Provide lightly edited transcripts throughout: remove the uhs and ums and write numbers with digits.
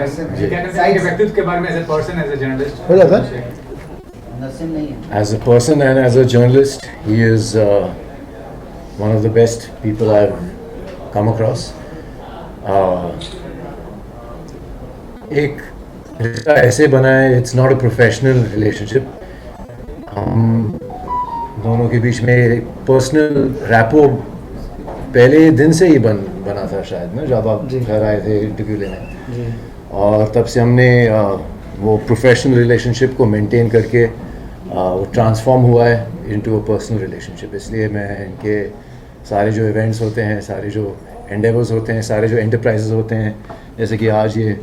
क्या कहते हैं व्यक्तित्व के बारे में as a person, as a journalist? हो जाता है। As a person and as a journalist, he is one of the best people I've come across. एक रिश्ता ऐसे बना है, it's not a professional relationship. हम दोनों के बीच में एक पर्सनल रैपो पहले दिन से ही बना था शायद ना, जब आप घर आए थे इंटरव्यू लेने, और तब से हमने वो प्रोफेशनल रिलेशनशिप को मेंटेन करके वो ट्रांसफॉर्म हुआ है इनटू अ पर्सनल रिलेशनशिप। इसलिए मैं इनके सारे जो इवेंट्स होते हैं, सारे जो एंडेवर्स होते हैं, सारे जो एंटरप्राइजेस होते हैं, जैसे कि आज ये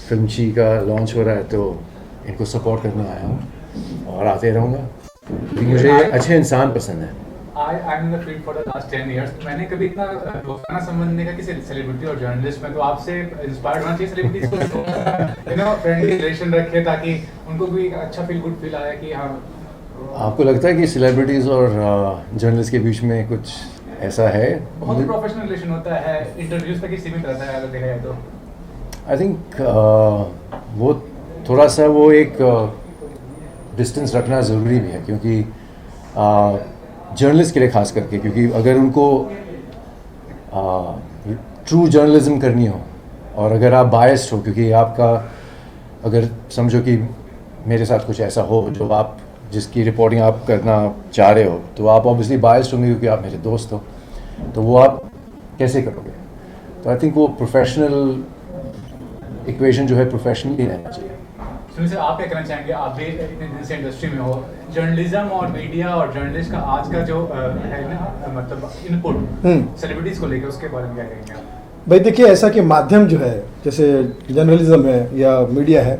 फिल्म ची का लॉन्च हो रहा है, तो इनको सपोर्ट करने आया हूँ और आते रहूँगा, क्योंकि मुझे अच्छे इंसान पसंद है। I'm in the field for the last 10 years. मैंने कभी इतना दोस्ताना संबंध नहीं देखा किसी सेलिब्रिटी और जर्नलिस्ट में, तो आपसे इंस्पायर्ड होना चाहिए सेलिब्रिटीज को, फ्रेंडली रिलेशन रखे ताकि उनको भी अच्छा गुड फील आया कि हाँ। आपको लगता है कि सेलिब्रिटीज़ और जर्नलिस्ट के बीच में कुछ ऐसा है? बहुत ही प्रोफेशनल रिलेशन होता है, इंटरव्यूज तक ही सीमित रहता है अगर देखा जाए तो। आई थिंक वो थोड़ा सा वो एक डिस्टेंस रखना ज़रूरी भी है, क्योंकि जर्नलिस्ट के लिए खास करके, क्योंकि अगर उनको ट्रू जर्नलिज्म करनी हो और अगर आप बायस्ड हो, क्योंकि आपका अगर समझो कि मेरे साथ कुछ ऐसा हो जो आप जिसकी रिपोर्टिंग आप करना चाह रहे हो, तो आप ऑब्वियसली बायस्ड होंगे क्योंकि आप मेरे दोस्त हो, तो वो आप कैसे करोगे? तो आई थिंक वो प्रोफेशनल इक्वेशन जो है प्रोफेशनली रहना चाहिए। सुनील सर, आप क्या कहना चाहेंगे? आप भी इतने दिन से इंडस्ट्री में हो, जर्नलिज्म और मीडिया और जर्नलिस्ट का आज का जो है ना, मतलब इनपुट सेलिब्रिटीज को लेकर, उसके बारे में क्या कहेंगे आप? भाई देखिए, ऐसा कि माध्यम जो है, जैसे जर्नलिज्म है या मीडिया है,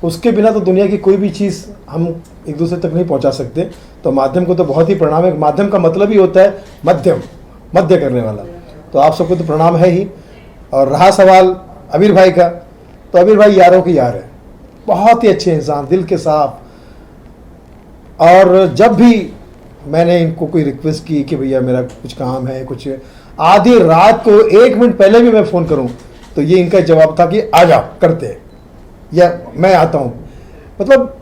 उसके बिना तो दुनिया की कोई भी चीज़ हम एक दूसरे तक नहीं पहुंचा सकते। तो माध्यम को तो बहुत ही प्रणाम है। माध्यम का मतलब ही होता है मध्य करने वाला। तो आप सबको तो प्रणाम है ही। और रहा सवाल अमीर भाई का, तो अमीर भाई यारों के यार है, बहुत ही अच्छे इंसान, दिल के साफ। और जब भी मैंने इनको कोई रिक्वेस्ट की कि भैया मेरा कुछ काम है, कुछ आधी रात को 1 मिनट पहले भी मैं फ़ोन करूं, तो ये इनका जवाब था कि आ जाओ करते हैं, या मैं आता हूं। मतलब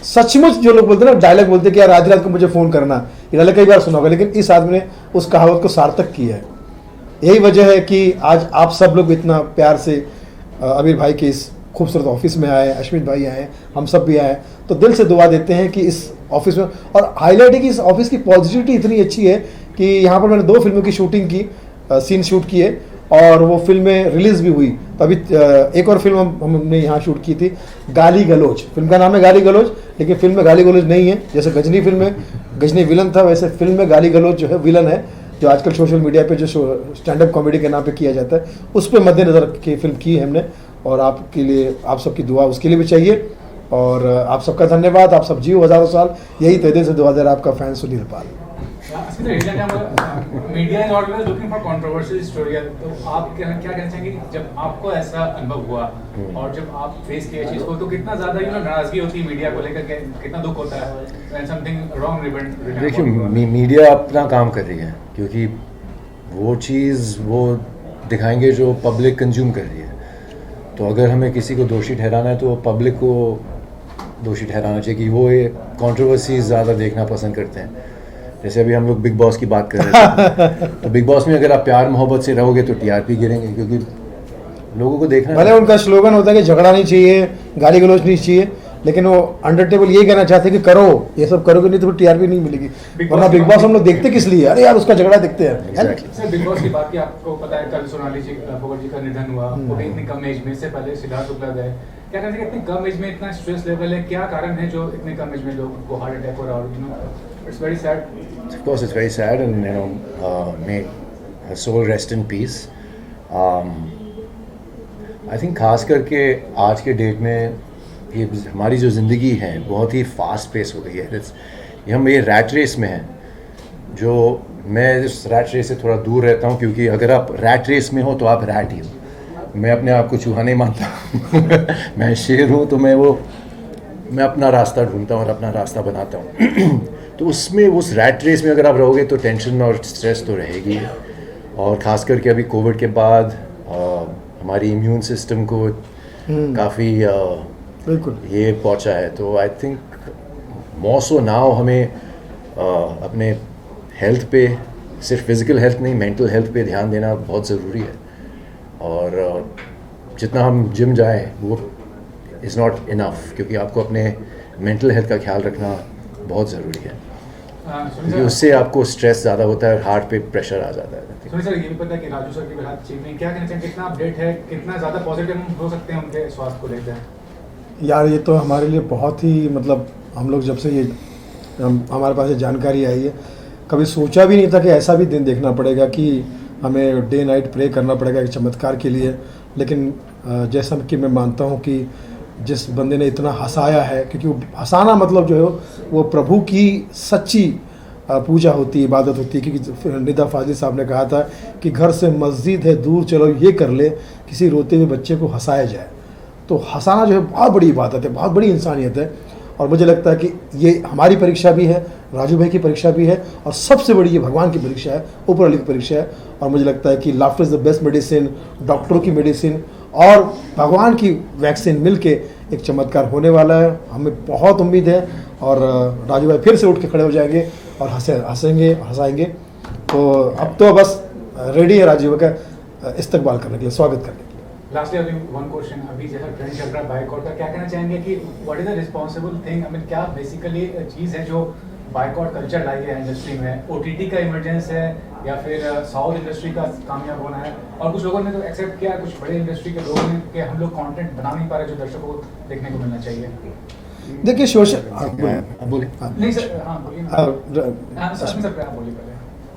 सचमुच जो लोग बोलते हैं ना, डायलॉग बोलते हैं कि यार आधी रात को मुझे फ़ोन करना, ये डायलॉग कई बार सुना होगा, लेकिन इस आदमी ने उस कहावत को सार्थक किया है। यही वजह है कि आज आप सब लोग इतना प्यार से अमीर भाई के इस खूबसूरत ऑफिस में आए, अश्विन भाई आए, हम सब भी आए, तो दिल से दुआ देते हैं कि इस ऑफिस में, और हाईलाइट है कि इस ऑफिस की पॉजिटिविटी इतनी अच्छी है कि यहाँ पर मैंने 2 फिल्मों की शूटिंग की, सीन शूट किए, और वो फिल्में रिलीज़ भी हुई। तो अभी एक और फिल्म हमने यहाँ शूट की थी, गाली गलोच। फिल्म का नाम है गाली गलोच, लेकिन फिल्म में गाली गलोच नहीं है। जैसे गजनी फिल्म में गजनी विलन था, वैसे फिल्म में गाली गलोच जो है विलन है, जो आजकल सोशल मीडिया पे जो स्टैंड अप कॉमेडी के नाम पे किया जाता है, उस पर मद्देनज़र की फिल्म की है हमने। और आपके लिए, आप सबकी दुआ उसके लिए भी चाहिए, और आप सबका धन्यवाद। आप सब जियो हज़ारों साल। यही तहे दिल से दुआ दे रहा आपका fan Sunil Pal. Media is always looking for controversial story, तो आप क्या कहना चाहेंगे जब आपको ऐसा अनुभव हुआ और जब आप फेस किए चीज को, तो कितना ज्यादा नाराजगी होती है मीडिया को लेकर के, कितना दुख होता है व्हेन समथिंग रॉन्ग रिपोर्ट? देखिए, मीडिया अपना काम कर रही है, क्योंकि वो चीज़ वो दिखाएंगे जो पब्लिक कंज्यूम कर रही है। तो अगर हमें किसी को दोषी ठहराना है, तो पब्लिक को दोषी ठहराना चाहिए कि वो ये कंट्रोवर्सी ज़्यादा देखना पसंद करते हैं। जैसे अभी हम लोग बिग बॉस की बात कर रहे थे, तो बिग बॉस में अगर आप प्यार मोहब्बत से रहोगे तो टीआरपी गिरेंगे, क्योंकि लोगों को देखना, भले उनका स्लोगन होता है कि झगड़ा नहीं चाहिए, गाली गलौज नहीं चाहिए, लेकिन वो अंडर टेबल यही कहना चाहते हैं कि करो, ये सब करोगे नहीं तो फिर टीआरपी नहीं मिलेगी। वरना बिग बॉस हम लोग देखते किस लिए? अरे यार उसका झगड़ा देखते हैं। सर, बिग बॉस की बात की, आपको पता है कल सोनाली फोगाट जी का निधन हुआ, वो भी इतनी कम एज में, इससे पहले सिद्धार्थ शुक्ला गए। क्या कहते हैं इतनी कम एज में इतना स्ट्रेस लेवल है, क्या कारण है जो इतने कम एज में लोगों को हार्ट अटैक हो रहा है? It's very sad. Of course, it's very sad, and may her soul rest in peace. I think खास करके आज के डेट में ये हमारी जो ज़िंदगी है बहुत ही फास्ट पेस हो गई है। हम ये रैट रेस में हैं, जो मैं इस रैट रेस से थोड़ा दूर रहता हूँ, क्योंकि अगर आप रैट रेस में हो तो आप रैट ही हो। मैं अपने आप को चूहा नहीं मानता मैं शेर हूँ, तो मैं अपना रास्ता ढूंढता हूँ और अपना रास्ता बनाता हूँ तो उसमें, उस रैट रेस में अगर आप रहोगे तो टेंशन और स्ट्रेस तो रहेगी। और ख़ास करके अभी कोविड के बाद हमारी इम्यून सिस्टम को काफ़ी बिल्कुल ये पहुंचा है। तो I think more so now हमें अपने हेल्थ पे, सिर्फ फिज़िकल हेल्थ नहीं, मेंटल हेल्थ पे ध्यान देना बहुत ज़रूरी है। और जितना हम जिम जाएं वो इज़ नॉट इनफ, क्योंकि आपको अपने मेंटल हेल्थ का ख्याल रखना बहुत ज़रूरी है, क्योंकि उससे आपको स्ट्रेस ज़्यादा होता है, हार्ट पे प्रेशर आ जाता है। सुनील सर, ये भी पता है कि राजू सर की बातचीत में क्या कहना चाहिए, कितना अपडेट है, कितना ज़्यादा पॉजिटिव हो सकते हैं उनके स्वास्थ्य को लेकर? यार ये तो हमारे लिए बहुत ही मतलब, हम लोग जब से ये हमारे पास ये जानकारी आई है, कभी सोचा भी नहीं था कि ऐसा भी दिन देखना पड़ेगा कि हमें डे नाइट प्रे करना पड़ेगा एक चमत्कार के लिए। लेकिन जैसा कि मैं मानता हूँ कि जिस बंदे ने इतना हंसाया है, क्योंकि वो हंसाना मतलब जो है वो प्रभु की सच्ची पूजा होती है, इबादत होती है। क्योंकि निदा फाजिल साहब ने कहा था कि घर से मस्जिद है दूर, चलो ये कर ले किसी रोते हुए बच्चे को हंसाया जाए। तो हंसाना जो है बहुत बड़ी इबादत है, बहुत बड़ी इंसानियत है। और मुझे लगता है कि ये हमारी परीक्षा भी है, राजू भाई की परीक्षा भी है, और सबसे बड़ी ये भगवान की परीक्षा है, ऊपर वाली की परीक्षा है। और मुझे लगता है कि laughter is the best medicine, डॉक्टरों की मेडिसिन और भगवान की वैक्सीन मिलके एक चमत्कार होने वाला है। हमें बहुत उम्मीद है, और राजू भाई फिर से उठ के खड़े हो जाएंगे और हंसेंगे हंसाएंगे। तो अब तो बस रेडी है राजू भाई का इस्तकबाल करने के लिए, स्वागत करने के लिए। लास्टली अभी वन क्वेश्चन, अभी जैसा ट्रेंड चल रहा है बाइकआउट का, क्या कहना चाहेंगे कि what is the responsible thing, I mean क्या बेसिकली चीज़ है जो बाइकआउट कल्चर लाई है इंडस्ट्री में? ओटीटी का इमरजेंस है या फिर साउथ इंडस्ट्री का कामयाब होना है? और कुछ लोगों ने तो एक्सेप्ट किया, कुछ बड़े इंडस्ट्री के लोगों ने, कि हम लोग कंटेंट बना नहीं पा रहे जो दर्शकों को देखने को मिलना चाहिए। देखिए सोशल नहीं सर, हाँ बोलिए ना। हाँ सर, आप बोलिए पहले।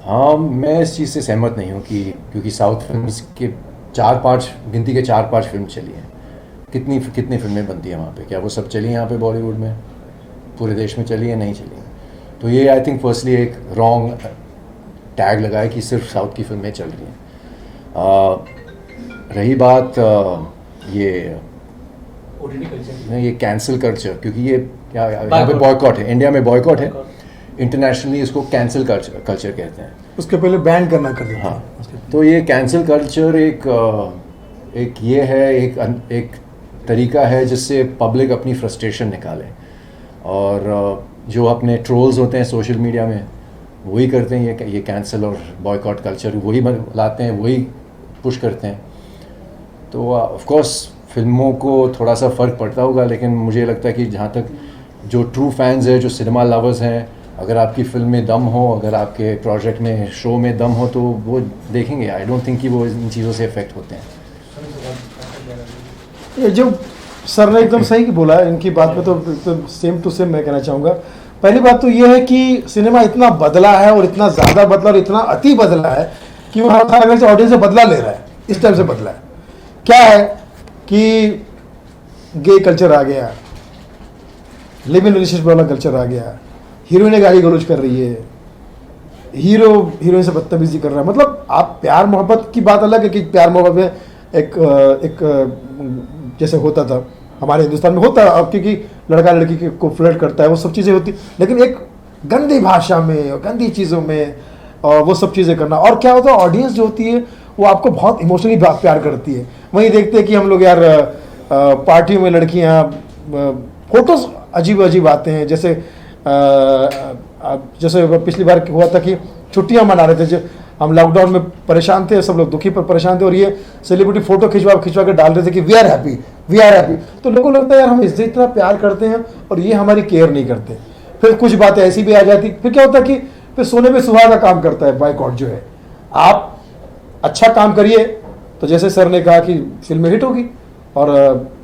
हाँ, मैं इस चीज़ से सहमत नहीं हूँ कि क्योंकि साउथ फिल्म्स के 4-5 गिनती के 4-5 फिल्म चली हैं। कितनी फिल्में बनती हैं वहाँ पे? क्या वो सब चली हैं यहाँ पे बॉलीवुड में? पूरे देश में चली है? नहीं चली हैं। तो ये आई थिंक फर्स्टली एक रॉन्ग टैग लगा है कि सिर्फ साउथ की फिल्में चल रही हैं। रही बात ये ओटीटी कल्चर, ये कैंसिल कल्चर, क्योंकि ये क्या यहाँ पे बॉयकॉट है, इंडिया में बॉयकॉट है, इंटरनेशनली इसको कैंसिल कल्चर कहते हैं। उसके पहले बैन करना कर देते हैं। हाँ, तो ये कैंसिल कल्चर एक ये है, एक तरीका है जिससे पब्लिक अपनी फ्रस्ट्रेशन निकाले। और जो अपने ट्रोल्स होते हैं सोशल मीडिया में वही करते हैं ये कैंसिल और बॉयकॉट कल्चर वही लाते हैं, वही पुश करते हैं। तो ऑफ कोर्स फिल्मों को थोड़ा सा फ़र्क पड़ता होगा, लेकिन मुझे लगता है कि जहाँ तक जो ट्रू फैंस हैं, जो सिनेमा लवर्स हैं, अगर आपकी फिल्म में दम हो, अगर आपके प्रोजेक्ट में, शो में दम हो, तो वो देखेंगे। आई डोंट थिंक कि वो इन चीज़ों से इफेक्ट होते हैं। ये जो सर ने एकदम सही की बोला है, इनकी बात में तो सेम टू सेम मैं कहना चाहूँगा। पहली बात तो ये है कि सिनेमा इतना बदला है, और इतना ज़्यादा बदला और इतना अति बदला है कि वो हर अगर से ऑडियंस से बदला ले रहा है। इस टाइप से बदला है। क्या है कि गे कल्चर आ गया, लिव इन रिलेशनशिप वाला कल्चर आ गया, हीरोइनें गाली गलौज कर रही है, हीरो हीरोइन से बदतमीजी कर रहा है। मतलब आप प्यार मोहब्बत की बात अलग है कि प्यार मोहब्बत में एक जैसे होता था हमारे हिंदुस्तान में होता है अब, क्योंकि लड़का लड़की को फ्लर्ट करता है, वो सब चीज़ें होती, लेकिन एक गंदी भाषा में और गंदी चीज़ों में और वो सब चीज़ें करना। और क्या होता है, ऑडियंस जो होती है वो आपको बहुत इमोशनली प्यार करती है। वहीं देखते हैं कि हम लोग यार पार्टियों में लड़कियाँ फोटोज अजीब अजीब आते हैं। जैसे पिछली बार हुआ था कि छुट्टियां मना रहे थे, जो हम लॉकडाउन में परेशान थे, सब लोग दुखी पर परेशान थे, और ये सेलिब्रिटी फोटो खिंचवा के डाल रहे थे कि वी आर हैप्पी। तो लोगों को लगता है यार हम इससे इतना प्यार करते हैं और ये हमारी केयर नहीं करते। फिर कुछ बातें ऐसी भी आ जाती, फिर क्या होता है कि फिर सोने पे सुहागा काम करता है बाइकआउट जो है। आप अच्छा काम करिए तो जैसे सर ने कहा कि फिल्में हिट होगी, और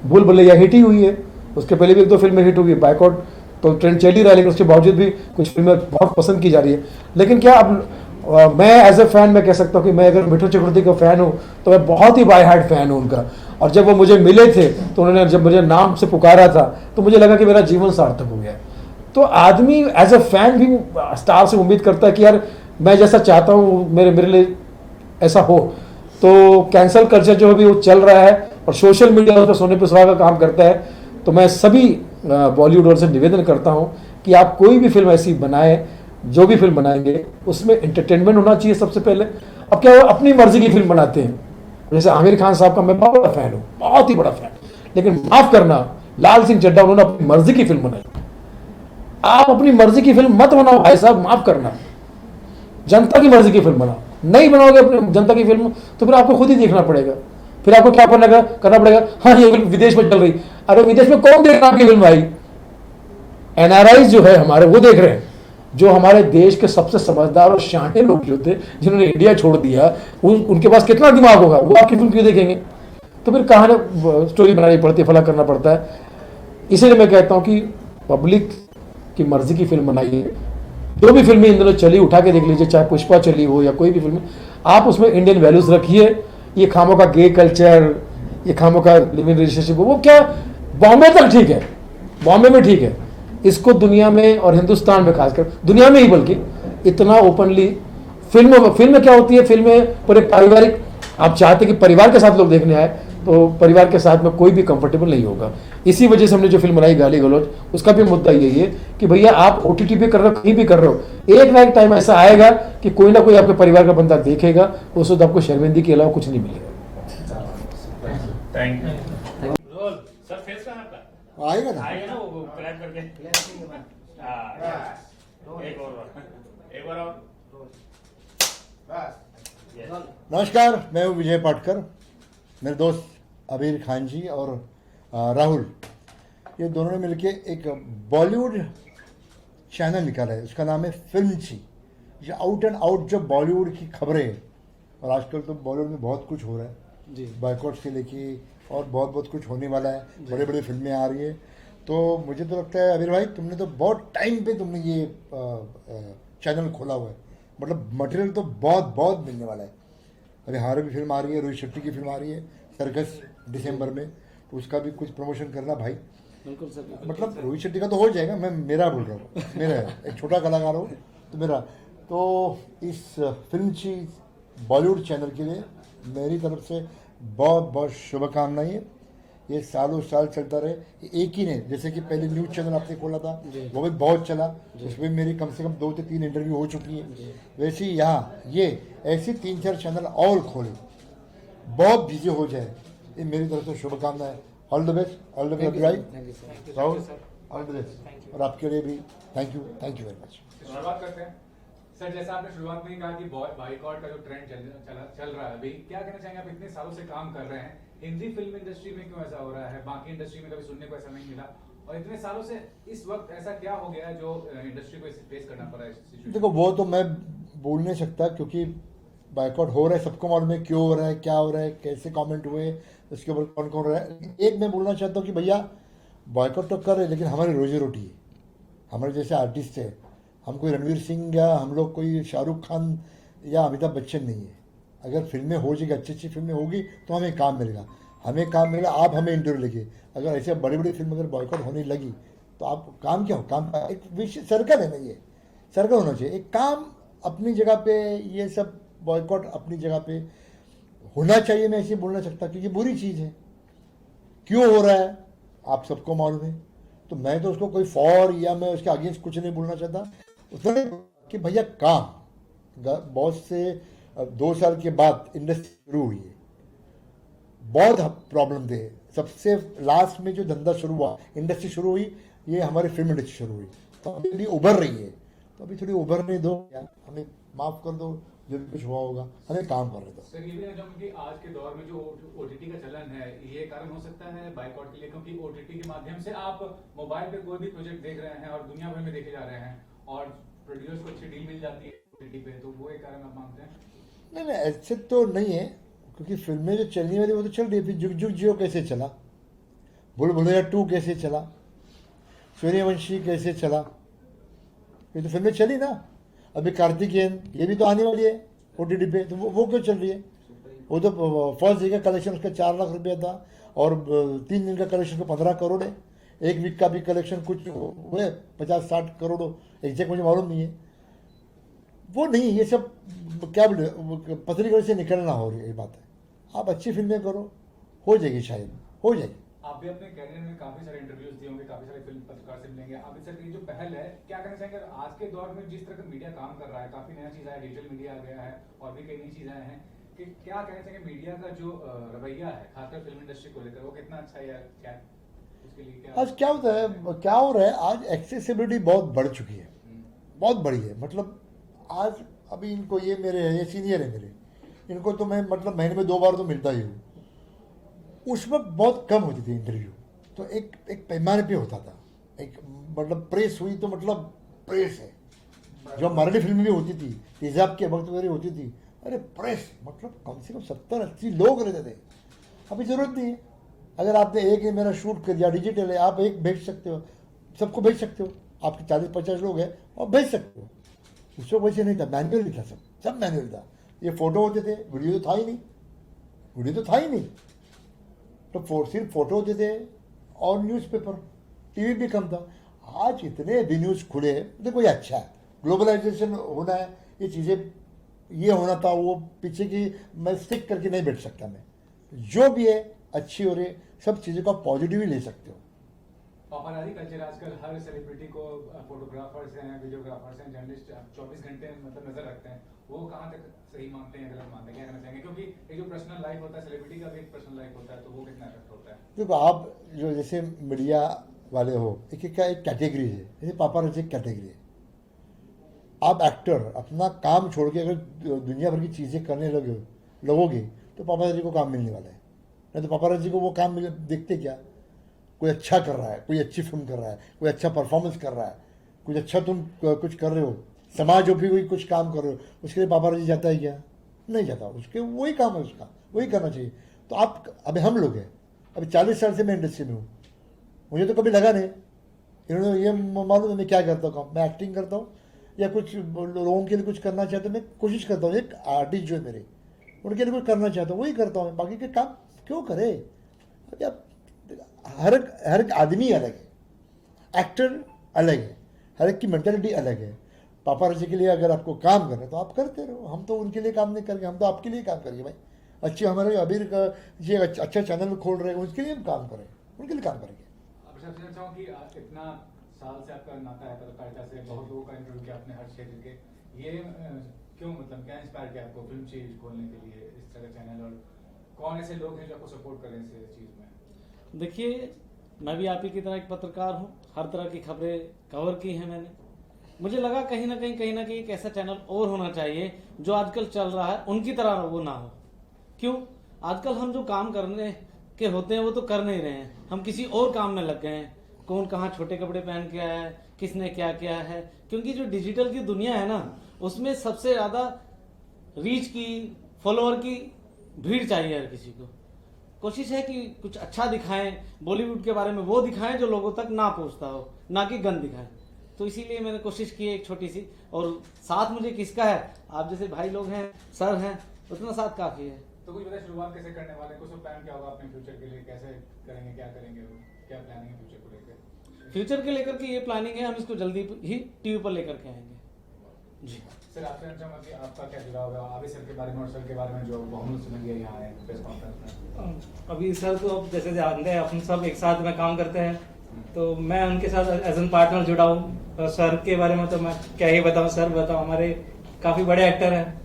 भूल भुलैया हिट ही हुई है, उसके पहले भी 1-2 फिल्में हिट हुई। बाइकआउट तो ट्रेंड चल ही रहा है, लेकिन उसके बावजूद भी कुछ फिल्में बहुत पसंद की जा रही है। लेकिन क्या अब मैं एज ए फैन मैं कह सकता हूँ कि मैं अगर मिठुन चक्रवर्ती का फ़ैन हूँ तो मैं बहुत ही बाय हार्ट फ़ैन हूँ उनका। और जब वो मुझे मिले थे तो उन्होंने जब मुझे नाम से पुकारा था तो मुझे लगा कि मेरा जीवन सार्थक हो गया। तो आदमी एज ए फैन भी स्टार से उम्मीद करता है कि यार मैं जैसा चाहता हूँ मेरे लिए ऐसा हो। तो कैंसल कल्चर जो अभी वो चल रहा है और सोशल मीडिया उस पर सोने पे सुहागा का काम करता है। तो मैं सभी बॉलीवुड और से निवेदन करता हूँ कि आप कोई भी फिल्म ऐसी बनाएं, जो भी फिल्म बनाएंगे उसमें एंटरटेनमेंट होना चाहिए सबसे पहले। अब क्या वो अपनी मर्जी की फिल्म बनाते हैं, जैसे आमिर खान साहब का मैं बहुत बड़ा फ़ैन हूँ, बहुत ही बड़ा फ़ैन, लेकिन माफ करना, लाल सिंह चड्ढा उन्होंने अपनी मर्जी की फिल्म बनाई। आप अपनी मर्जी की फिल्म मत बनाओ भाई साहब, माफ करना, जनता की मर्जी की फिल्म बनाओ। नहीं बनाओगे अपनी जनता की फिल्म तो फिर आपको खुद ही देखना पड़ेगा। फिर आपको क्या करना पड़ेगा, हाँ ये फिल्म विदेश में चल रही, अरे विदेश में कौन देख रहा है आपकी फिल्म भाई? एनआरआई जो है हमारे वो देख रहे हैं, जो हमारे देश के सबसे समझदार और शाणे लोग जो थे जिन्होंने इंडिया छोड़ दिया, उनके पास कितना दिमाग होगा, वो आपकी फिल्म क्यों देखेंगे? तो फिर कहानी स्टोरी बनानी पड़ती है, फला करना पड़ता है। इसीलिए मैं कहता हूँ कि पब्लिक की मर्जी की फिल्म बनाइए। जो भी फिल्में इन दिनों चली उठा के देख लीजिए, चाहे पुष्पा चली हो या कोई भी फिल्म, आप उसमें इंडियन वैल्यूज रखिए। ये खामों का गे कल्चर, ये खामों का लिविंग रिलेशनशिप, वो क्या बॉम्बे तक ठीक है, बॉम्बे में ठीक है, इसको दुनिया में और हिंदुस्तान में खासकर दुनिया में ही बल्कि इतना ओपनली फिल्म क्या होती है, फिल्में पूरे पारिवारिक, आप चाहते कि परिवार के साथ लोग देखने आए तो परिवार के साथ में कोई भी कंफर्टेबल नहीं होगा। इसी वजह से हमने जो फिल्म बनाई गाली गलौज, उसका भी मुद्दा यही है कि भैया आप ओटीटी पे कर रहे हो, कहीं भी कर रहे हो, एक ना एक टाइम ऐसा आएगा कि कोई ना कोई आपके परिवार का बंदा देखेगा, उस वक्त आपको शर्मिंदगी के अलावा कुछ नहीं मिलेगा। Thank you. Role sir, face कहाँ आपका आएगा ना, आएगा ना वो क्लैप करके। एक और नमस्कार, मैं हूँ विजय पाटकर। मेरे दोस्त अबीर खान जी और राहुल, ये दोनों ने मिलके एक बॉलीवुड चैनल निकाला है, उसका नाम है फिल्मची। जो आउट एंड आउट जो बॉलीवुड की खबरें हैं, और आजकल तो बॉलीवुड में बहुत कुछ हो रहा है जी, बॉयकॉट से लेके और बहुत बहुत कुछ होने वाला है, बड़े बड़े फिल्में आ रही है। तो मुझे तो लगता है अबीर भाई, तुमने तो बहुत टाइम पे तुमने ये चैनल खोला हुआ है, मतलब मटेरियल तो बहुत बहुत मिलने वाला है। अभी हमारी भी फिल्म आ रही है, रोहित शेट्टी की फिल्म आ रही है सर्कस दिसंबर में, तो उसका भी कुछ प्रमोशन करना भाई। बिल्कुल सर, मतलब रोहित शेट्टी का तो हो जाएगा, मैं मेरा बोल रहा हूँ, मेरा एक छोटा कलाकार हो तो मेरा। तो इस फिल्म की बॉलीवुड चैनल के लिए मेरी तरफ से बहुत बहुत शुभकामनाएं। ये सालों साल चलता रहे। एक ही नहीं, जैसे कि पहले न्यूज़ चैनल आपने खोला था, वो भी बहुत चला, उसमें मेरी कम से कम 2 से 3 इंटरव्यू हो चुकी हैं। वैसे ही यहाँ ये ऐसे 3-4 चैनल और खोले, बहुत बिजी हो जाए, ये मेरी तरफ से शुभकामनाएं। All the best, all the best right Rahul, all the best. और आपके लिए भी थैंक यू वेरी मच। शुरुआत करते हैं सर, जैसा आपने शुरुआत में ही कहा कि बॉयकॉट का जो ट्रेंड चल रहा है अभी, क्या कहना चाहेंगे? आप इतने सालों से काम कर रहे हैं, हिंदी फिल्म इंडस्ट्री में क्यों ऐसा हो रहा है? बाकी इंडस्ट्री में कभी सुनने को ऐसा नहीं मिला, और इतने सालों से इस वक्त ऐसा क्या हो गया है जो इंडस्ट्री को फेस करना पड़ा है? देखो, वो तो मैं बोल नहीं सकता, क्योंकि बायकॉट हो रहा है, सबको मालूम है क्यों हो रहा है, क्या हो रहा है, कैसे कमेंट हुए, उसके ऊपर कौन कौन रहा है। एक मैं बोलना चाहता हूँ कि भैया बायकॉट तो कर रहे, लेकिन हमारी रोजी रोटी है, हमारे जैसे आर्टिस्ट है, हम कोई रणवीर सिंह या हम लोग कोई शाहरुख खान या अमिताभ बच्चन नहीं है। अगर फिल्में हो जाएगी, अच्छी अच्छी फिल्में होगी तो हमें काम मिलेगा, आप हमें इंटरव्यू लेंगे। अगर ऐसे बड़ी बड़ी फिल्म अगर बॉयकॉट होने लगी तो आप काम क्या हो, काम एक विषय सर्कल है ना, ये सर्कल होना चाहिए, एक काम अपनी जगह पे, ये सब बॉयकॉट अपनी जगह पे होना चाहिए। मैं ऐसे बोल नहीं सकता कि ये बुरी चीज़ है, क्यों हो रहा है आप सबको मालूम है। तो मैं तो उसको कोई फॉर या मैं उसके अगेंस्ट कुछ नहीं बोलना चाहता, उसने कि भैया काम बहुत से 2 साल के बाद इंडस्ट्री शुरू हुई है, बहुत प्रॉब्लम थे। सबसे लास्ट में जो धंधा शुरू हुआ, इंडस्ट्री शुरू हुई, ये हमारी फिल्म इंडस्ट्री शुरू हुई, तो अभी उभर रही है, तो अभी थोड़ी उभरने दो, हमें माफ़ कर दो, जो भी कुछ हुआ होगा, हमें काम करने दो। सर, ये भी कहना कि आज के दौर में जो ओटीटी का चलन है, ये कारण हो सकता है बायकॉट के लिए, क्योंकि ओटीटी के माध्यम से आप मोबाइल पे कोई भी प्रोजेक्ट देख रहे हैं और दुनिया भर में देखे जा रहे हैं, और प्रोड्यूसर को अच्छी डील मिल जाती है ओटीटी पे, तो वो एक कारण आप मानते हैं? नहीं, ऐसे तो नहीं है, क्योंकि फिल्में जो चलने वाली वो तो चल रही है। फिर जुग जुग जियो कैसे चला, भूल भुलैया 2 कैसे चला, सूर्यवंशी कैसे चला, ये तो फिल्में चली ना। अभी कार्तिकेयन ये भी तो आने वाली है ओटीटी पे, तो वो क्यों चल रही है? वो तो फर्स्ट डे का कलेक्शन उसका 4 लाख रुपया था, और 3 दिन का कलेक्शन को 15 करोड़ है, 1 वीक का भी कलेक्शन कुछ हुए 50-60 करोड़, एग्जैक्ट मुझे मालूम नहीं है। वो नहीं, ये सब क्या बोले, पतली गढ़ से निकलना हो रही है, ये बात है। आप अच्छी फिल्में करो, हो जाएगी, शायद हो जाएगी। आप भी अपने कैरियर में काफी सारे इंटरव्यूज दिए होंगे, काफी सारे फिल्म पत्रकार से मिलेंगे। आप सर की जो पहल है, क्या कहना चाहेंगे आज के दौर में जिस तरह का मीडिया काम कर रहा है, काफी नया चीज आया, डिजिटल मीडिया आ गया है और भी कई नई चीजें आए हैं, कि क्या कहना चाहिए मीडिया का जो रवैया है खासकर फिल्म इंडस्ट्री को लेकर वो कितना अच्छा है या क्या उसके लिए क्या आज क्या होता है, क्या हो रहा है, आज एक्सेसिबिलिटी बहुत बढ़ चुकी है, बहुत बड़ी है। मतलब आज अभी इनको, ये मेरे हैं, ये सीनियर है मेरे, इनको तो मैं मतलब महीने में 2 बार तो मिलता ही हूँ। उस वक्त बहुत कम होती थी इंटरव्यू, तो एक पैमाने पे होता था। एक मतलब प्रेस हुई तो मतलब प्रेस है। जो मराठी फिल्म भी होती थी, तेजाब के वक्त वगैरह होती थी, अरे प्रेस मतलब कम से कम 70-80 लोग रहते थे। अभी ज़रूरत नहीं है। अगर आपने एक ही मेरा शूट कर दिया, डिजिटल है, आप एक भेज सकते हो, सबको भेज सकते हो। आपके 40-50 लोग हैं और भेज सकते हो। उस वक्त वैसे नहीं था, मैनुअल ही था, सब मैनुअल था। ये फोटो होते थे, वीडियो तो था ही नहीं, वीडियो तो था ही नहीं। तो सिर्फ फोटो होते थे और न्यूज़पेपर, टीवी भी कम था। आज इतने एवेन्यूज खुले, देखो ये अच्छा है, ग्लोबलाइजेशन होना है, ये चीज़ें ये होना था, वो पीछे की मैं स्टिक करके नहीं बैठ सकता। मैं जो भी है अच्छी हो रही है, सब चीज़ों को पॉजिटिव ही ले सकते हो। पापाराजी कल्चर आजकल हर सेलिब्रिटी को, फोटोग्राफर्स हैं, वीडियोग्राफर्स हैं, जर्नलिस्ट 24 घंटे मतलब नजर रखते हैं। वो कहाँ तक सही मानते हैं, गलत मानते हैं, क्या कहना चाहेंगे? क्योंकि एक जो पर्सनल लाइफ होता है, सेलिब्रिटी का भी एक पर्सनल लाइफ होता है, तो वो कितना इफेक्ट होता है? देखो आप जो जैसे मीडिया वाले हो, एक कैटेगरी है, जैसे पापाराजी एक कैटेगरी है। आप एक्टर अपना काम छोड़ के अगर दुनिया भर की चीज़ें करने लगोगे तो पापाराजी को काम मिलने वाला है। नहीं तो पापाराजी को वो काम मिले, देखते क्या, कोई अच्छा कर रहा है, कोई अच्छी फिल्म कर रहा है, कोई अच्छा परफॉर्मेंस कर रहा है, कुछ अच्छा तुम कुछ कर रहे हो, समाज उपयोगी कुछ काम कर रहे हो, उसके लिए पापाराजी जाता है क्या? नहीं जाता। उसके वही काम है, उसका वही करना चाहिए। तो आप अभी हम लोग हैं, अभी 40 साल से मैं इंडस्ट्री में हूँ, मुझे तो कभी लगा नहीं। इन्होंने ये मालूम है मैं क्या करता हूँ, मैं एक्टिंग करता हूँ या कुछ लोगों के लिए कुछ करना चाहता हूँ, मैं कोशिश करता हूँ। एक आर्टिस्ट जो है मेरे, उनके लिए कुछ करना चाहता हूँ, वही करता हूँ। बाकी के काम क्यों करे? अभी आप हर एक आदमी अलग है, एक्टर अलग है, हर एक की मेंटालिटी अलग है। पापाराजी के लिए अगर आपको काम करना है तो आप करते रहो, हम तो उनके लिए काम नहीं करेंगे, हम तो आपके लिए काम करेंगे भाई। अच्छे हमारे अबीर का जी अच्छा चैनल खोल रहे हैं, उसके लिए हम काम करें, उनके लिए काम करेंगे। अब सबसे अच्छा हूँ कि इतना साल से आपका नाता है पत्रकारिता से, बहुत लोगों का इंटरव्यू किया आपने हर क्षेत्र के, ये क्यों, मतलब क्या इंस्पायर किया आपको फिल्म चीज खोलने के लिए इस तरह चैनल, और कौन ऐसे लोग हैं जो आपको सपोर्ट कर रहे हैं इस चीज में? देखिए, मैं भी आप ही की तरह एक पत्रकार हूँ, हर तरह की खबरें कवर की हैं मैंने। मुझे लगा कहीं ना कहीं एक ऐसा चैनल और होना चाहिए जो आजकल चल रहा है उनकी तरह वो ना हो। क्यों? आजकल हम जो काम करने के होते हैं वो तो कर नहीं रहे हैं, हम किसी और काम में लग गए हैं। कौन कहाँ छोटे कपड़े पहन के आया है, किसने क्या किया है, क्योंकि जो डिजिटल की दुनिया है ना, उसमें सबसे ज्यादा रीच की, फॉलोअर की भीड़ चाहिए हर किसी को। कोशिश है कि कुछ अच्छा दिखाएं, बॉलीवुड के बारे में वो दिखाएं जो लोगों तक ना पहुंचता हो, ना कि गंद दिखाएं। तो इसीलिए मैंने कोशिश की है एक छोटी सी, और साथ मुझे किसका है, आप जैसे भाई लोग हैं, सर हैं, उतना साथ काफी है। तो कुछ बताइए, शुरुआत कैसे करने वाले, कुछ प्लान क्या होगा अपने फ्यूचर के लिए, कैसे करेंगे, क्या करेंगे, क्या प्लानिंग है फ्यूचर को लेकर? फ्यूचर के लेकर के ये प्लानिंग है, हम इसको जल्दी ही टीवी पर लेकर के आएंगे जी। सर आपसे जानना चाहूंगा कि आपका क्या जुड़ाव है आबिद सर के बारे में और सर के बारे में जो बहुमूल्य समय दिया यहाँ है प्रेस कॉन्फ्रेंस में? अभी सर तो अब जैसे जानते हैं अपन सब एक साथ में काम करते हैं, तो मैं उनके साथ एज एन पार्टनर जुड़ा हूँ। और सर के बारे में तो मैं क्या ही बताऊँ, सर बताओ, हमारे काफी बड़े एक्टर हैं।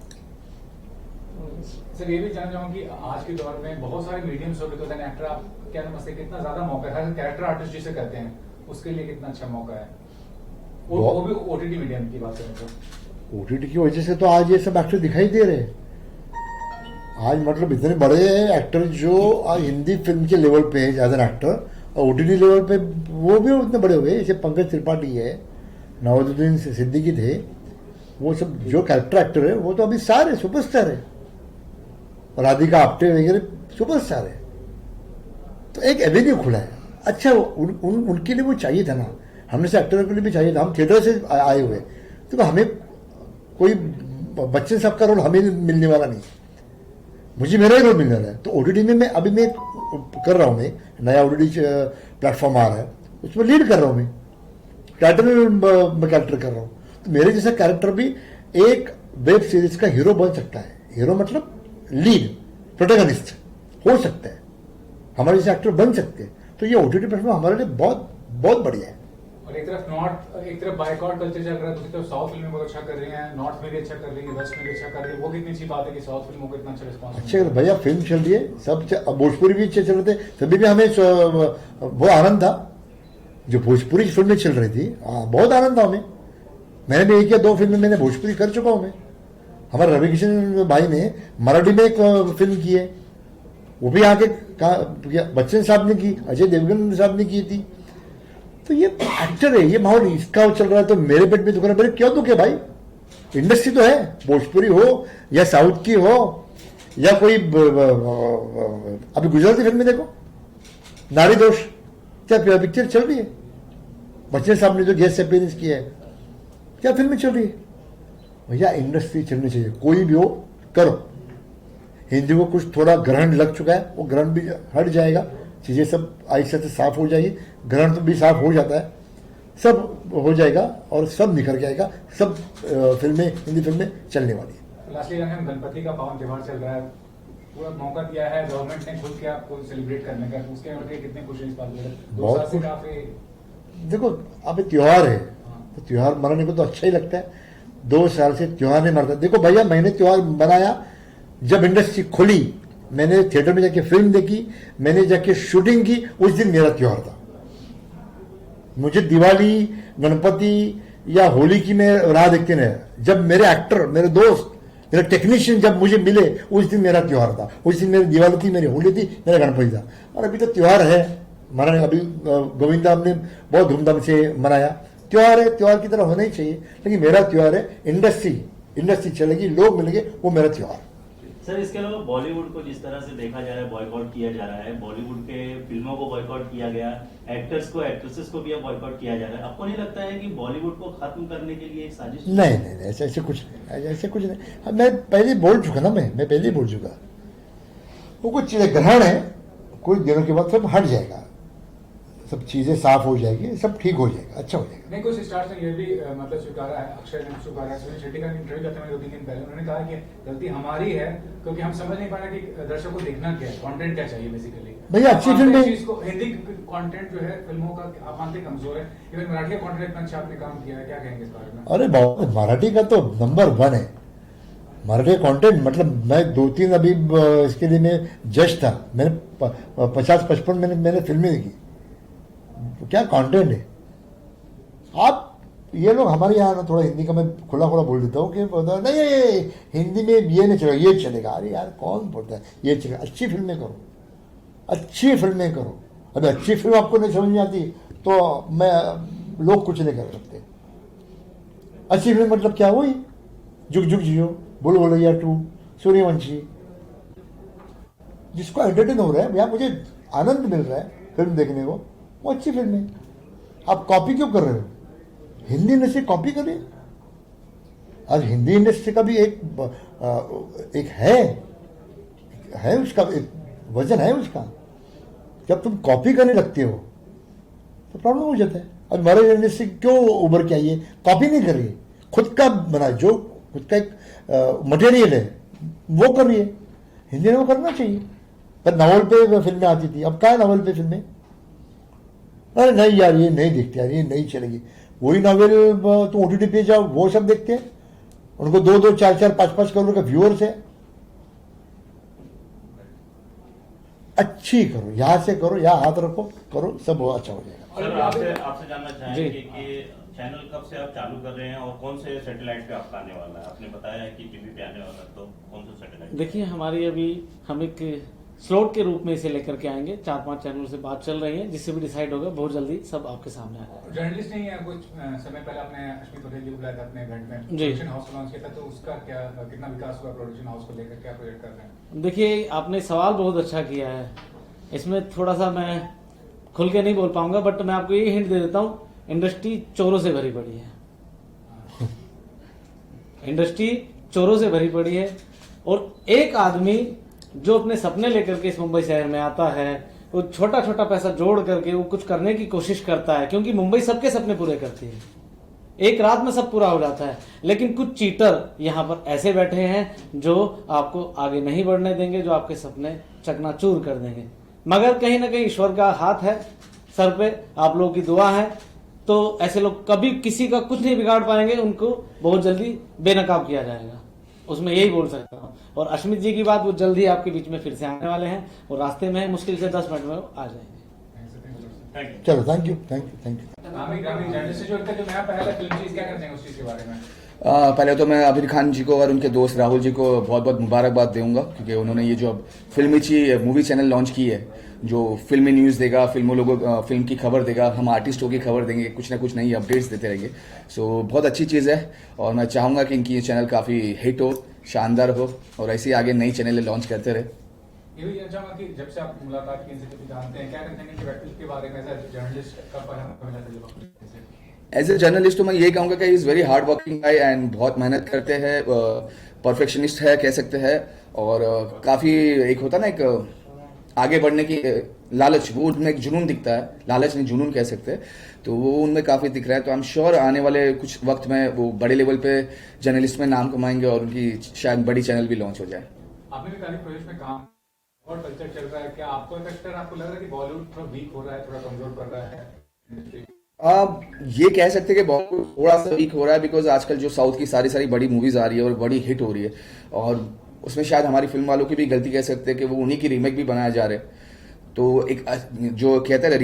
सर ये भी जानना चाहूंगा कि आज के दौर में बहुत सारे मीडियम्स हो गए, तो एक्टर आप क्या नमस्ते कितना ज्यादा मौका है, हर कैरेक्टर आर्टिस्ट जिसे कहते हैं उसके लिए कितना अच्छा मौका है, वो भी ओटीटी मीडियम की बात करें तो। ओटीटी की वजह से तो आज ये सब एक्टर दिखाई दे रहे हैं। आज मतलब इतने बड़े एक्टर जो हिंदी फिल्म के लेवल पे है एज एन एक्टर, और ओटीटी लेवल पे वो भी उतने बड़े हो गए। जैसे पंकज त्रिपाठी है, नवाजुद्दीन सिद्दीकी थे, वो सब जो कैरेक्टर एक्टर है वो तो अभी सारे सुपरस्टार है, और राधिका आप्टे वगैरह सुपरस्टार है। तो एक एवेन्यू खुला है। अच्छा उनके लिए वो चाहिए था ना, हमने से एक्टरों के लिए भी चाहिए था। हम थिएटर से आए हुए, तो हमें कोई बच्चे सबका रोल हमें मिलने वाला नहीं, मुझे मेरा ही रोल मिलने वाला है। तो ओटीटी में मैं कर रहा हूँ, मैं नया ओटीटी प्लेटफॉर्म आ रहा है, उसमें लीड कर रहा हूँ, मैं टाइटल में कैरेक्टर कर रहा हूँ। तो मेरे जैसा कैरेक्टर भी एक वेब सीरीज का हीरो बन सकता है। हीरो मतलब लीड प्रोटैगनिस्ट हो सकता है, हमारे जैसे एक्टर बन सकते हैं। तो ये ओटीटी प्लेटफॉर्म हमारे लिए बहुत बहुत बढ़िया है। और एक तरफ बायकॉट कल्चर चल रहा है, दूसरी तरफ साउथ फिल्में बहुत अच्छा कर रही हैं, नॉर्थ में भी अच्छा कर रही है, वेस्ट में भी अच्छा कर रही है। वो कितनी अच्छी बात है कि साउथ फिल्मों को इतना अच्छा रिस्पॉन्स अच्छे भैया फिल्म चल रही है, सब अब भोजपुरी भी अच्छे चल रहे थे, तभी भी हमें बहुत आनंद था जो भोजपुरी फिल्में चल रही थी। बहुत आनंद था हमें। मैंने भी 1 या 2 फिल्में मैंने भोजपुरी कर चुका हूं मैं। हमारे रवि किशन भाई ने मराठी में एक फिल्म की है, वो भी आके बच्चन साहब ने की, अजय देवगन साहब ने की थी। तो ये एक्टर है, ये माहौल इसका चल रहा है, तो मेरे पेट में दुख रहा है। मेरे क्यों दुखे भाई? इंडस्ट्री तो है, भोजपुरी हो या साउथ की हो या कोई अभी गुजराती फिल्म में देखो, नारी दोष क्या पिक्चर चल रही है, बच्चन साहब ने जो गेस्ट अपीयरेंस किया है, क्या फिल्में चल रही है भैया? इंडस्ट्री चलनी चाहिए, कोई भी हो करो। हिंदी को कुछ थोड़ा ग्रहण लग चुका है, वो ग्रहण भी हट जाएगा, चीजें सब आहिस्ते से साफ हो जाएगी। ग्रहण तो भी साफ हो जाता है, सब हो जाएगा और सब निखर जाएगा, सब फिल्में, हिंदी फिल्में चलने वाली है। लास्टली हम गणपति का पावन त्योहार चल रहा है, पूरा मौका दिया है गवर्नमेंट ने खुद के आपको सेलिब्रेट करने का, उसके और कितने खुश हैं इस बात में? बहुत 2 साल से खुश। काफी। देखो अब त्योहार है तो त्योहार मनाने को तो अच्छा ही लगता है। 2 साल से त्योहार नहीं मनाता। देखो भैया, मैंने त्योहार बनाया जब इंडस्ट्री खुली, मैंने थिएटर में जाके फिल्म देखी, मैंने जाके शूटिंग की, उस दिन मेरा त्योहार था। मुझे दिवाली, गणपति या होली की मैं राह देखते नहीं। जब मेरे एक्टर, मेरे दोस्त, मेरे टेक्नीशियन जब मुझे मिले, उस दिन मेरा त्योहार था। उस दिन मेरी दिवाली थी, मेरी होली थी, मेरा गणपति था। और अभी तो त्योहार है मनाने। अभी गोविंदा हमने बहुत धूमधाम से मनाया। त्योहार है, त्योहार की तरह होना ही चाहिए, लेकिन मेरा त्योहार है इंडस्ट्री चलेगी, लोग मिलेंगे, वो मेरा त्योहार। सर, इसके अलावा बॉलीवुड को जिस तरह से देखा जा रहा है, बॉयकॉट किया जा रहा है, बॉलीवुड के फिल्मों को बॉयकॉट किया गया, एक्टर्स को, एक्ट्रेसेस को भी अब बॉयकॉट किया जा रहा है। आपको नहीं लगता है कि बॉलीवुड को खत्म करने के लिए एक साजिश? नहीं, ऐसे कुछ नहीं। मैं पहले बोल चुका ना, मैं पहले बोल चुका। वो कुछ चीजें ग्रहण है, कुछ दिनों के बाद सब हट जाएगा, सब चीजें साफ हो जाएगी, सब ठीक हो जाएगा, अच्छा हो जाएगा। नहीं, कुछ स्टार्स ने ये भी मतलब स्वीकारा है, अक्षय ने स्वीकारा है, सुनील शेट्टी का इंटरव्यू करते हैं 2-3 दिन पहले, उन्होंने कहा कि गलती हमारी है क्योंकि हम समझ नहीं पा रहे कि दर्शकों को देखना क्या है, कंटेंट क्या चाहिए बेसिकली। भैया अच्छी फिल्म में हिंदी कंटेंट जो है फिल्मों का आप मानते कमजोर है, इवन मराठी का कंटेंट इतना अच्छा आपने काम किया है, क्या कहेंगे इस बारे में? अरे बहुत, मराठी का तो नंबर 1 है। मराठी कंटेंट, मतलब मैं 2-3 अभी इसके लिए मैं जज था। मैंने 50-55 मैंने फिल्में देखी। क्या कंटेंट है। आप ये लोग हमारे यहाँ ना थोड़ा हिंदी का मैं खुला बोल देता हूँ कि नहीं हिंदी में ये नहीं चलेगा, ये चलेगा। अरे यार कौन बोलता है ये चलेगा? अच्छी फिल्में करो, अच्छी फिल्में करो। अभी अच्छी फिल्म आपको नहीं समझ में आती तो लोग कुछ नहीं कर सकते। अच्छी फिल्म मतलब क्या? वही जुग जुग जियो, बोलो भुलैया 2, सूर्यवंशी, जिसको एंटरटेन हो रहा है भैया, मुझे आनंद मिल रहा है फिल्म देखने को, वो अच्छी फिल्म है। आप कॉपी क्यों कर रहे हो? हिंदी इंडस्ट्री कॉपी कर रही है। आज हिंदी इंडस्ट्री का भी एक है उसका एक वजन है उसका। जब तुम कॉपी करने लगते हो तो प्रॉब्लम हो जाता है। अब हमारी इंडस्ट्री क्यों उभर के आई है? कॉपी नहीं कर रही है, खुद का बना, जो खुद का एक मटेरियल है वो कर रही है। हिंदी में वो करना चाहिए। पर नॉवल पे फिल्में आती थी, अब क्या है नॉवल पे फिल्में? अरे नहीं यार ये नहीं देखते यार, ये नहीं चलेगी। वही नॉवेल तुम OTT पे जाओ, वो सब देखते हैं। उनको 2-2, 4-4, 5-5 करोड़ का व्यूअर्स है। अच्छी करो, यहां से करो, यहाँ हाथ रखो, करो, सब अच्छा हो जाएगा। सर, आपसे जानना चाहेंगे कि चैनल कब से आप चालू कर रहे हैं और कौन से सैटेलाइट पे आपका आने वाला है? आपने बताया है कि टीवी पे आने वाला है, तो कौन सा सैटेलाइट? देखिए, हमारी अभी हम एक स्लॉट के रूप में इसे लेकर के आएंगे। 4-5 चैनल से बात चल रही है, जिससे भी डिसाइड होगा बहुत जल्दी सब आपके सामने आएगा। जर्नलिस्ट नहीं है, कुछ समय पहले आपने अश्विनी पटेल जी को बुलाया था अपने इवेंट में, जी। प्रोडक्शन हाउस लॉन्च किया था, तो उसका क्या कितना विकास हुआ? प्रोडक्शन हाउस को लेकर क्या प्रोजेक्ट कर रहे हैं? देखिए, आपने सवाल बहुत अच्छा किया है। इसमें थोड़ा सा मैं खुल के नहीं बोल पाऊंगा, बट मैं आपको ये हिंट दे देता हूँ, इंडस्ट्री चोरों से भरी पड़ी है। इंडस्ट्री चोरों से भरी पड़ी है और एक आदमी जो अपने सपने लेकर के इस मुंबई शहर में आता है, वो छोटा छोटा पैसा जोड़ करके वो कुछ करने की कोशिश करता है, क्योंकि मुंबई सबके सपने पूरे करती है। एक रात में सब पूरा हो जाता है, लेकिन कुछ चीटर यहाँ पर ऐसे बैठे हैं जो आपको आगे नहीं बढ़ने देंगे, जो आपके सपने चकनाचूर कर देंगे। मगर कहीं ना कहीं ईश्वर का हाथ है सर पे, आप लोगों की दुआ है, तो ऐसे लोग कभी किसी का कुछ नहीं बिगाड़ पाएंगे, उनको बहुत जल्दी बेनकाब किया जाएगा, उसमें यही बोल सकता हूँ। और अश्मित जी की बात, वो जल्दी आपके बीच में फिर से आने वाले हैं, और रास्ते में मुश्किल से 10 मिनट में वो आ जाएंगे। चलो thank you thank you thank you. Aamir journalist जो इनका जो नया पहला फिल्म चीज क्या करते हैं उस चीज के बारे में? पहले तो मैं आबिर खान जी को और उनके दोस्त राहुल जी को बहुत बहुत मुबारकबाद दूंगा, क्योंकि उन्होंने ये जो अब फिल्मी मूवी चैनल लॉन्च की है, जो फिल्मी न्यूज़ देगा, फिल्म की खबर देगा, हम आर्टिस्टों की खबर देंगे, कुछ ना कुछ नई अपडेट्स देते रहेंगे। सो बहुत अच्छी चीज़ है, और मैं चाहूँगा कि इनकी ये चैनल काफ़ी हिट हो, शानदार हो, और ऐसे ही आगे नई चैनल लॉन्च करते रहे। ये भी चाहूँगा कि जब से आप मुलाकात की, इनसे जानते हैं, क्या कहते हैं इनके व्यक्तित्व के बारे में एज अ जर्नलिस्ट का पहला मिला था? एज ए जर्नलिस्ट तो मैं यही कहूँगा कि is very hard working guy and बहुत मेहनत करते हैं, परफेक्शनिस्ट है कह सकते हैं, और काफ़ी एक होता ना एक आगे बढ़ने की लालच, वो उनमें एक जुनून दिखता है, लालच नहीं जुनून कह सकते हैं, तो वो उनमें काफ़ी दिख रहा है। तो आई एम श्योर आने वाले कुछ वक्त में वो बड़े लेवल पे जर्नलिस्ट में नाम कमाएंगे, और उनकी शायद बड़ी चैनल भी लॉन्च हो जाए। आपने भी काफी प्रोजेक्ट में काम और कल्चर चल रहा है, क्या आपको आपको लग रहा है कि बॉलीवुड थोड़ा वीक हो रहा है, थोड़ा कमजोर कर रहा है? ये कह सकते हैं कि बॉलीवुड थोड़ा सा वीक हो रहा है, बिकॉज आजकल जो साउथ की सारी बड़ी मूवीज आ रही है और बड़ी हिट हो रही है, और उसमें शायद हमारी फिल्म वालों की भी गलती कह सकते हैं कि वो उन्हीं की रीमेक भी बनाया जा रहे हैं। तो एक जो कहते हैं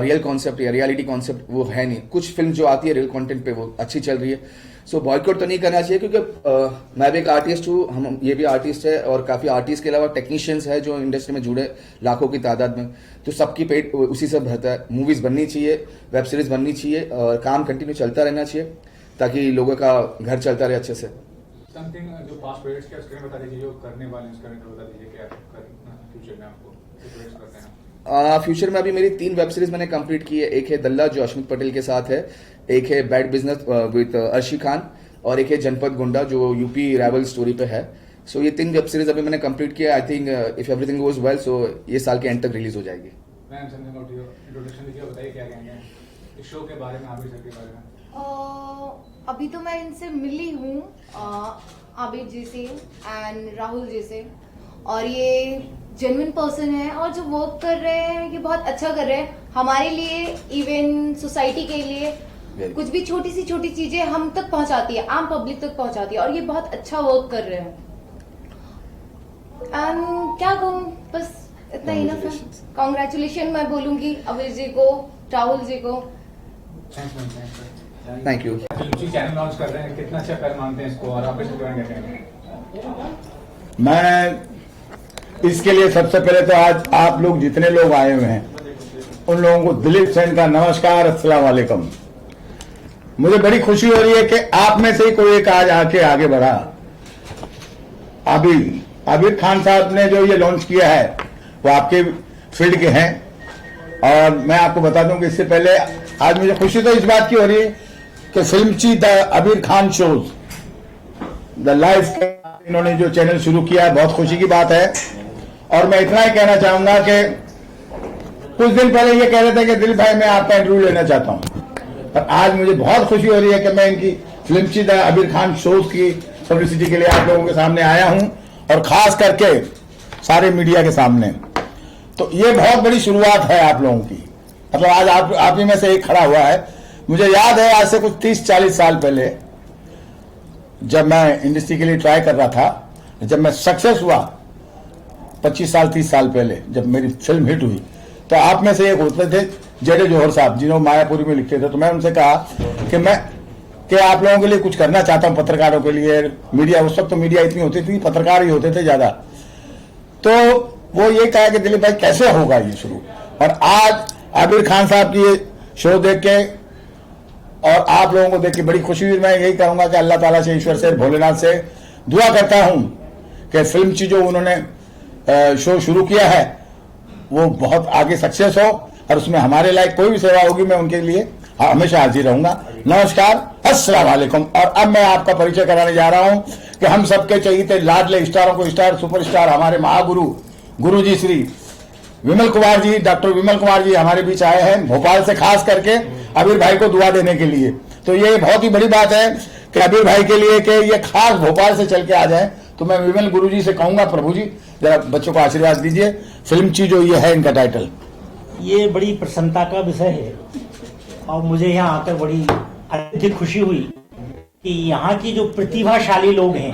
रियल कॉन्सेप्ट या रियलिटी कॉन्सेप्ट वो है नहीं। कुछ फिल्म जो आती है रियल कंटेंट पे वो अच्छी चल रही है, सो बॉयकॉट तो नहीं करना चाहिए, क्योंकि मैं भी एक आर्टिस्ट हूँ, हम ये भी आर्टिस्ट है, और काफ़ी आर्टिस्ट के अलावा टेक्नीशियंस है जो इंडस्ट्री में जुड़े लाखों की तादाद में, तो सबकी पेट उसी से भरता है। मूवीज़ बननी चाहिए, वेब सीरीज़ बननी चाहिए, और काम कंटिन्यू चलता रहना चाहिए, ताकि लोगों का घर चलता रहे अच्छे से। समथिंग जो पास्ट प्रोजेक्ट्स के उसके बारे में बता दीजिए, जो करने वाले हैं उसके बारे में बता दीजिए, क्या करना फ्यूचर में आपको प्रोजेक्ट्स करते हैं? फ्यूचर में अभी मेरी 3 वेब सीरीज मैंने कंप्लीट की है। एक है दल्ला जो अश्मित पटेल के साथ है, एक है bad business with Arshi Khan, और एक है जनपद गुंडा जो यूपी रैवल स्टोरी पे है। सो ये 3 वेब सीरीज अभी मैंने कंप्लीट किया। I think if everything goes well so ये साल के एंड तक रिलीज हो जाएगी। Ma'am something about your introduction दीजिए, बताइए क्या कहेंगे इस शो के बारे में, आबिर सर के बारे में। अभी तो मैं इनसे मिली हूँ, आबिर जी से एंड राहुल जी से, और ये जेन्युइन पर्सन है, और जो वर्क कर रहे हैं ये बहुत अच्छा कर रहे हैं हमारे लिए, इवन सोसाइटी के लिए। कुछ भी छोटी सी छोटी चीजें हम तक पहुंचाती है, आम पब्लिक तक पहुंचाती है, और ये बहुत अच्छा वर्क कर रहे हैं। क्या कहूँ, बस इतना ही ना। कॉन्ग्रेचुलेशन मैं बोलूंगी आबिर जी को, राहुल जी को। Thank you. Film channel launch कर रहे हैं, कितना अच्छा पहल मानते हैं इसको, और आप इसके बारे में क्या कहेंगे? मैं इसके लिए सबसे पहले तो आज आप लोग जितने लोग आए हुए हैं उन लोगों को दिलीप सेन का नमस्कार, अस्सलाम वालेकुम। मुझे बड़ी खुशी हो रही है कि आप में से ही कोई एक आज आके आगे बढ़ा। आबिर खान साहब ने जो ये लॉन्च किया है वो आपके फील्ड के हैं, और मैं आपको बता दूं कि इससे पहले आज मुझे खुशी तो इस बात की हो रही है कि Filmchi the Aabir Khan shows the live इन्होंने जो चैनल शुरू किया है, बहुत खुशी की बात है। और मैं इतना ही कहना चाहूंगा कि कुछ दिन पहले ये कह रहे थे कि दिलीप भाई मैं आपका इंटरव्यू लेना चाहता हूं, पर आज मुझे बहुत खुशी हो रही है कि मैं इनकी फिल्मची द आबिर खान शोज की पब्लिसिटी के लिए आप लोगों के सामने आया हूं, और खास करके सारे मीडिया के सामने। तो ये बहुत बड़ी शुरुआत है आप लोगों की, मतलब आज आप ही में से एक खड़ा हुआ है। मुझे याद है आज से कुछ 30-40 साल पहले जब मैं इंडस्ट्री के लिए ट्राई कर रहा था, जब मैं सक्सेस हुआ 25-30 साल पहले जब मेरी फिल्म हिट हुई, तो आप में से एक होते थे जेडे जौहर साहब, जिन्होंने मायापुरी में लिखे थे। तो मैं उनसे कहा कि आप लोगों के लिए कुछ करना चाहता हूं, पत्रकारों के लिए। मीडिया उस वक्त तो मीडिया इतनी होती थी, पत्रकार ही होते थे ज्यादा। तो वो ये कहा कि दिलीप भाई कैसे होगा ये शुरू, और आज आबिर खान साहब की ये शो देख के और आप लोगों को देख के बड़ी खुशी हुई। मैं यही कहूंगा कि अल्लाह ताला से, ईश्वर से, भोलेनाथ से दुआ करता हूं कि फिल्म की जो उन्होंने शो शुरू किया है वो बहुत आगे सक्सेस हो, और उसमें हमारे लायक कोई भी सेवा होगी मैं उनके लिए हमेशा हाजिर रहूंगा। नमस्कार, अस्सलाम वालेकुम। और अब मैं आपका परिचय कराने जा रहा हूं कि हम सबके चाहिए लाडले स्टारों को स्टार, सुपरस्टार, हमारे महागुरु गुरु जी श्री विमल कुमार जी, डॉक्टर विमल कुमार जी हमारे बीच आए हैं भोपाल से, खास करके आबिर भाई को दुआ देने के लिए। तो ये बहुत ही बड़ी बात है कि आबिर भाई के लिए कि ये खास भोपाल से चल के आ जाए। तो मैं विमल गुरु जी से कहूंगा, प्रभु जी जरा बच्चों को आशीर्वाद दीजिए। फिल्म ची जो ये है इनका टाइटल। ये बड़ी प्रसन्नता का विषय है और मुझे यहाँ आकर बड़ी अत्यधिक खुशी हुई कि यहाँ की जो प्रतिभाशाली लोग हैं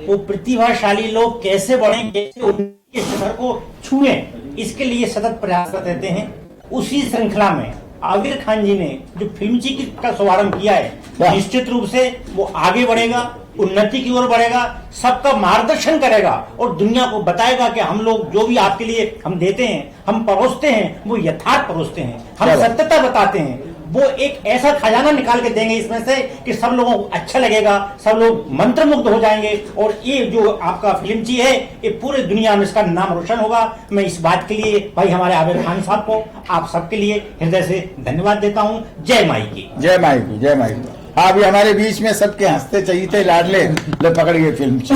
वो प्रतिभाशाली लोग कैसे बढ़ें, कैसे उनके शिखर को छुएं, इसके लिए सतत प्रयासरत रहते हैं। उसी श्रृंखला में आबिर खान जी ने जो फिल्मची का शुभारंभ किया है, निश्चित रूप से वो आगे बढ़ेगा, उन्नति की ओर बढ़ेगा, सबका मार्गदर्शन करेगा और दुनिया को बताएगा कि हम लोग जो भी आपके लिए हम देते हैं, हम परोसते हैं, वो यथार्थ परोसते हैं, हम सत्यता बताते हैं। वो एक ऐसा खजाना निकाल के देंगे इसमें से कि सब लोगों को अच्छा लगेगा, सब लोग मंत्रमुग्ध हो जाएंगे और ये जो आपका फिल्मची है ये पूरे दुनिया में इसका नाम रोशन होगा। मैं इस बात के लिए भाई हमारे आबिर खान साहब को, आप सबके लिए हृदय से धन्यवाद देता हूँ। जय माई की, जय माई की, जय माई की। हाँ, अभी हमारे बीच में सबके हंसते चाहिए लाडले ले पकड़ गए फिल्मची।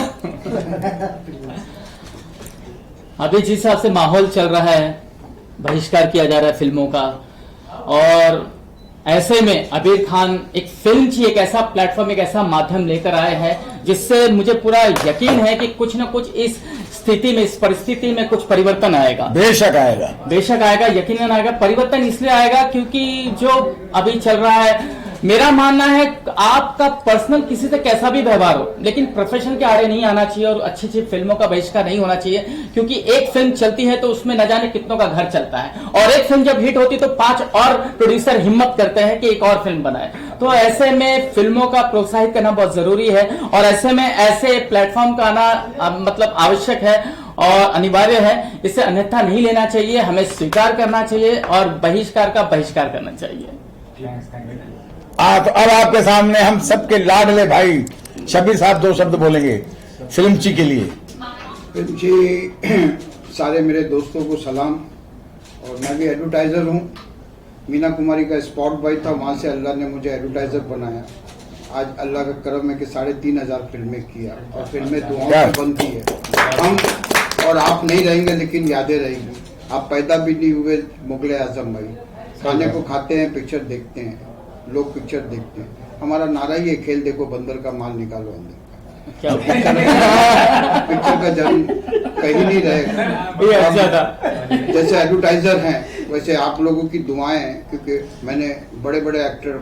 अभी जिस हिसाब से माहौल चल रहा है, बहिष्कार किया जा रहा है फिल्मों का, और ऐसे में आबिर खान एक फिल्मची एक ऐसा प्लेटफॉर्म, एक ऐसा माध्यम लेकर आए हैं जिससे मुझे पूरा यकीन है कि कुछ न कुछ इस स्थिति में, इस परिस्थिति में कुछ परिवर्तन आएगा। बेशक आएगा, बेशक आएगा, यकीनन आएगा। परिवर्तन इसलिए आएगा क्योंकि जो अभी चल रहा है, मेरा मानना है आपका पर्सनल किसी से कैसा भी व्यवहार हो, लेकिन प्रोफेशन के आड़े नहीं आना चाहिए और अच्छी अच्छी फिल्मों का बहिष्कार नहीं होना चाहिए। क्योंकि एक फिल्म चलती है तो उसमें न जाने कितनों का घर चलता है, और एक फिल्म जब हिट होती है तो 5 और प्रोड्यूसर हिम्मत करते हैं कि एक और फिल्म बनाए। तो ऐसे में फिल्मों का प्रोत्साहित करना बहुत जरूरी है, और ऐसे में ऐसे प्लेटफॉर्म का आना मतलब आवश्यक है और अनिवार्य है। इसे अन्यथा नहीं लेना चाहिए, हमें स्वीकार करना चाहिए और बहिष्कार का बहिष्कार करना चाहिए। तो अब आपके सामने हम सबके लाडले भाई शब्बीर साहब 2 शब्द बोलेंगे फिल्मची के लिए। फिल्मची सारे मेरे दोस्तों को सलाम। और मैं भी एडवर्टाइजर हूँ। मीना कुमारी का स्पॉट बॉय था, वहाँ से अल्लाह ने मुझे एडवर्टाइजर बनाया। आज अल्लाह का करम है कि 3,500 फिल्में किया, और फिल्में दुआओं से बनती है। हम और आप नहीं रहेंगे लेकिन यादें रहेंगी। आप पैदा भी नहीं हुए मुगले आजम भाई, खाने को खाते हैं, पिक्चर देखते हैं, लोग पिक्चर देखते हैं। हमारा नारा ही है, खेल देखो बंदर का, माल निकालो अंदर का। पिक्चर का जन्म कहीं नहीं रहेगा। जैसे एडवर्टाइजर हैं वैसे आप लोगों की दुआएं हैं, क्योंकि मैंने बड़े बड़े एक्टर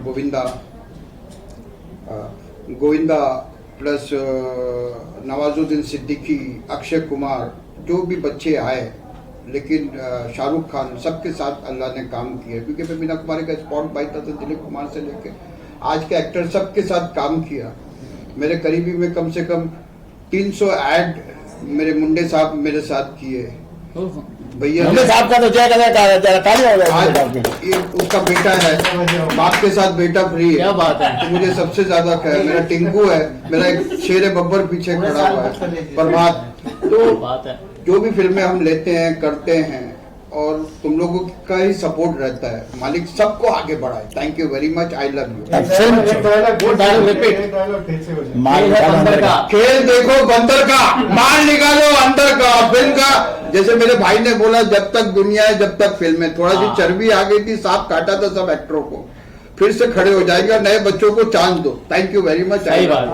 गोविंदा प्लस नवाजुद्दीन सिद्दीकी, अक्षय कुमार, जो भी बच्चे आए, लेकिन शाहरुख खान, सबके साथ अल्लाह ने काम किया। क्योंकि मैं मीना कुमारी का स्पॉट बाई था, तो दिलीप कुमार से लेके आज के एक्टर सबके साथ काम किया। मेरे करीबी में कम से कम 300 ऐड मेरे मुंडे साहब मेरे साथ किए। भैया साहब का तो उसका बेटा है, बाप के साथ बेटा फ्री है। क्या बात है। तो मुझे सबसे ज्यादा क्या है, मेरा टिंकू है, मेरा एक शेर बब्बर पीछे खड़ा हुआ है, प्रभात। तो बात है, जो भी फिल्में हम लेते हैं, करते हैं, और तुम लोगों का ही सपोर्ट रहता है। मालिक सबको आगे बढ़ाए। Thank you very much, I love you. खेल देखो बंदर का, माल निकालो अंदर का। फिल्म का जैसे मेरे भाई ने बोला, जब तक दुनिया है जब तक फिल्में। थोड़ा सी चर्बी आ गई थी, सांप काटा था सब एक्टरों को, फिर से खड़े हो जाएगा। नए बच्चों को चांस दो। Thank you very much. सही बात।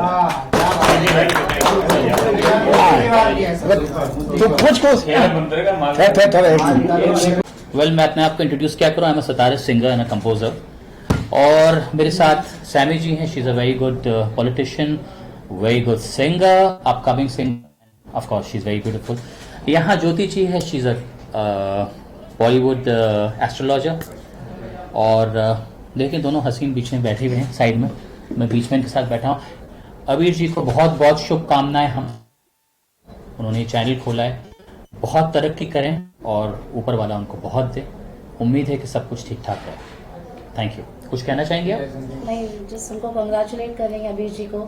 वेल, मैं अपने आप को इंट्रोड्यूस क्या करूँ। I am a sitar singer and a composer, और मेरे साथ सैमी जी हैं। She is a very good politician, very good singer, upcoming singer, of course she is very beautiful. यहाँ ज्योति जी है, she is a Bollywood astrologer, और देखिए दोनों हसीन बीच में बैठे हुए हैं, साइड में, मैं बीच में इनके साथ बैठा हूँ। अबीर जी को बहुत बहुत शुभकामनाएं। हम उन्होंने चैनल खोला है, बहुत तरक्की करें और ऊपर वाला उनको बहुत दे। उम्मीद है कि सब कुछ ठीक ठाक रहे। Thank you. कुछ कहना चाहेंगे आप? नहीं, जस्ट उनको कंग्रेचुलेट करेंगे अबीर जी को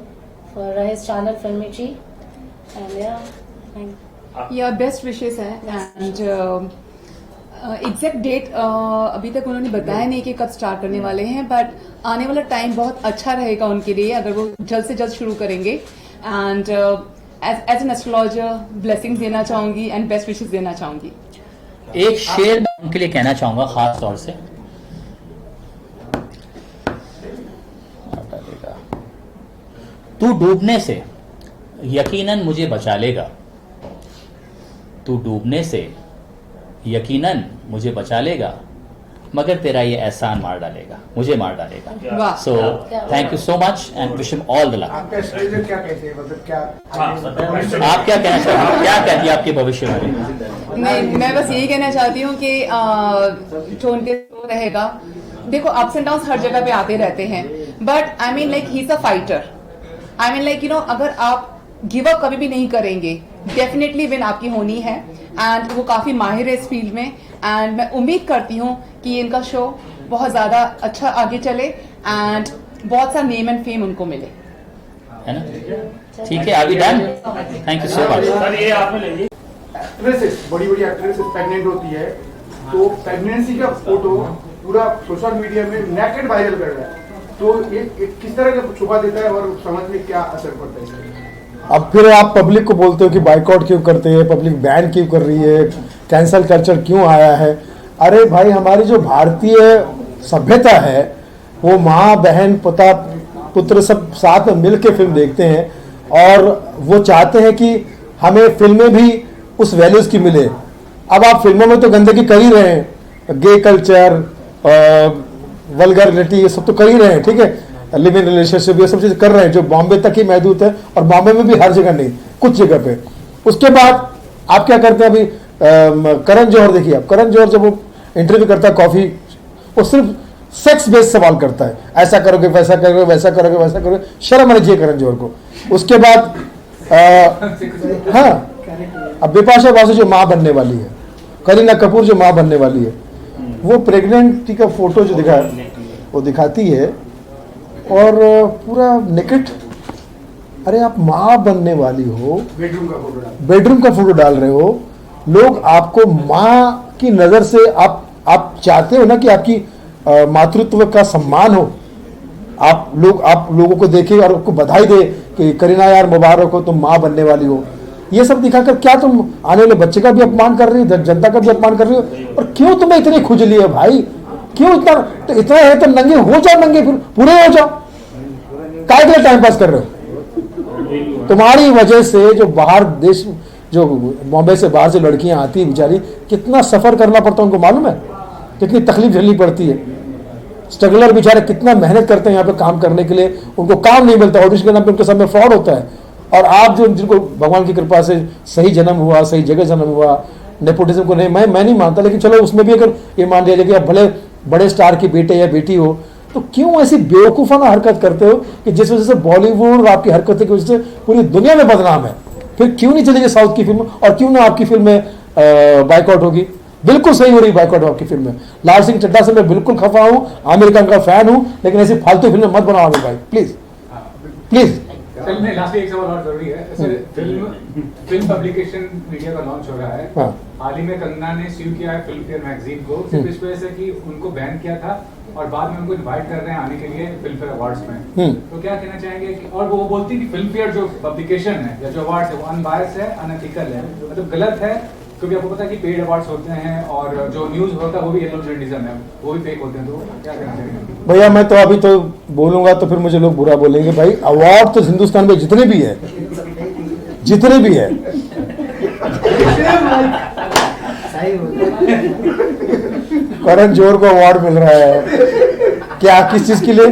फॉर हिज चैनल फिल्मची, एंड या थैंक या बेस्ट विशेस है। एंड एग्जैक्ट डेट अभी तक उन्होंने बताया नहीं कि कब स्टार्ट करने वाले हैं, बट आने वाला टाइम बहुत अच्छा रहेगा उनके लिए अगर वो जल्द से जल्द शुरू करेंगे। And as an astrologer blessings देना चाहूंगी एंड बेस्ट विशेस देना चाहूंगी। एक शेर मैं उनके लिए कहना चाहूंगा खास तौर से। तू डूबने से यकीनन मुझे बचा लेगा, तू डूबने से यकीनन मुझे बचा लेगा, मगर तेरा ये एहसान मार डालेगा, मुझे मार डालेगा। वाह। So thank you so much and wish him all the luck. आपका स्ट्रेजर क्या कहते हैं, मतलब क्या आप क्या कहना चाहते हैं, क्या कहती है आपके भविष्य में? मैं बस यही कहना चाहती हूँ कि जो उनके शो रहेगा, देखो अप्स एंड डाउन्स हर जगह पे आते रहते हैं, but I mean like he is a fighter. I mean like अगर आप गिव अप कभी भी नहीं करेंगे, डेफिनेटली विन आपकी होनी है। एंड वो काफी माहिर है इस फील्ड में, एंड मैं उम्मीद करती हूँ कि इनका शो बहुत ज्यादा अच्छा आगे चले एंड बहुत सा नेम एंड फेम उनको मिले, है ना? ठीक है, are we done? Thank you so much. Actresses, बड़ी बड़ी एक्ट्रेसेस प्रेग्नेंट होती है, तो प्रेगनेंसी का फोटो पूरा सोशल मीडिया में नेकेड वायरल कर रहा है, तो ये किस तरह का छुपा देता है और समाज में क्या असर पड़ता है इसका? अब फिर आप पब्लिक को बोलते हो कि बाइकआउट क्यों करते हैं, पब्लिक बैन क्यों कर रही है, कैंसल कल्चर क्यों आया है। अरे भाई, हमारी जो भारतीय सभ्यता है वो माँ बहन पिता पुत्र सब साथ में मिल के फिल्म देखते हैं, और वो चाहते हैं कि हमें फिल्में भी उस वैल्यूज की मिले। अब आप फिल्मों में तो गंदगी कर ही रहे हैं, गे कल्चर, वल्गरिटी, ये सब तो कर ही रहे हैं, ठीक है, लिव इन रिलेशनशिप, ये सब चीज़ कर रहे हैं जो बॉम्बे तक ही महदूद है, और बॉम्बे में भी हर जगह नहीं, कुछ जगह पे। उसके बाद आप क्या करते हैं, अभी करण जौहर देखिए, आप करण जौहर जब वो इंटरव्यू करता है कॉफी, वो सिर्फ सेक्स बेस्ड सवाल करता है, ऐसा करोगे वैसा करोगे वैसा करोगे वैसा करोगे, शर्म आनी चाहिए करण जौहर को। उसके बाद हाँ, अब बिपाशा बासु जो माँ बनने वाली है, करीना कपूर जो माँ बनने वाली है, वो प्रेगनेंटी का फोटो जो दिखा वो दिखाती है और पूरा नेकेड। अरे आप माँ बनने वाली हो, बेडरूम का फोटो डाल रहे हो, लोग आपको माँ की नज़र से आप चाहते हो ना कि आपकी मातृत्व का सम्मान हो, आप लोगों को देखे और आपको बधाई दे कि करीना यार मुबारक हो, तुम माँ बनने वाली हो। ये सब दिखाकर क्या तुम आने वाले बच्चे का भी अपमान कर रही हो, जनता का भी अपमान कर रही हो? और क्यों तुम्हें इतनी खुजली है भाई, क्यों इतना? तो इतना है तो नंगे हो जाओ, नंगे फिर पूरे हो जाओ, काय के लिए टाइम पास कर रहे हो? तुम्हारी वजह से जो बाहर देश, जो बॉम्बे से बाहर से लड़कियां आती है बेचारी, कितना सफर करना पड़ता है उनको मालूम है, कितनी तकलीफ झेलनी पड़ती है। स्ट्रगलर बेचारे कितना मेहनत करते हैं यहाँ पे काम करने के लिए, उनको काम नहीं मिलता, ऑडिशन के नाम पे उनके सामने फ्रॉड होता है। और आप जो जिनको भगवान की कृपा से सही जन्म हुआ, सही जगह जन्म हुआ, नेपोटिज्म को नहीं, मैं नहीं मानता, लेकिन चलो उसमें भी अगर ये मान लिया जाए कि आप भले बड़े स्टार के बेटे या बेटी हो, तो क्यों ऐसी बेवकूफ़ाना हरकत करते हो कि जिस वजह से बॉलीवुड और आपकी हरकतों की वजह से पूरी दुनिया में बदनाम है? फिर क्यों नहीं चलेगी साउथ की फिल्म, और क्यों ना आपकी फिल्म में बाइकआउट होगी? बिल्कुल सही हो रही बाइकआउट आपकी फिल्म में। लाल सिंह चड्ढा से मैं बिल्कुल खफा हूँ, आमिर खान का फैन हूँ, लेकिन ऐसी फालतू फिल्में मत बनाओ आमिर भाई, प्लीज प्लीज। लास्ट एक सवाल और जरूरी है, फिल्म पब्लिकेशन मीडिया का लॉन्च हो रहा है। हाल ही में कंगना ने स्यू किया है फिल्म फेयर मैगजीन को, सिर्फ इस वजह से कि उनको बैन किया था और बाद में उनको इनवाइट कर रहे हैं आने के लिए फिल्म फेयर अवार्ड्स में। तो क्या कहना चाहेंगे कि, और वो बोलती कि फिल्म फेयर जो पब्लिकेशन है या जो अवार्ड्स है वो अनबायस्ड है, अनएथिकल है, मतलब गलत है, क्योंकि आपको पता है कि पेड अवार्ड्स होते हैं और जो न्यूज होता है वो भी येलो जर्नलिज्म है, वो भी फेक होते हैं। तो क्या कहना चाहेंगे? भैया मैं तो अभी तो बोलूंगा तो फिर मुझे लोग बुरा बोलेंगे। भाई अवार्ड तो हिंदुस्तान में जितने भी है करण जौहर को अवार्ड मिल रहा है, क्या किस चीज के लिए?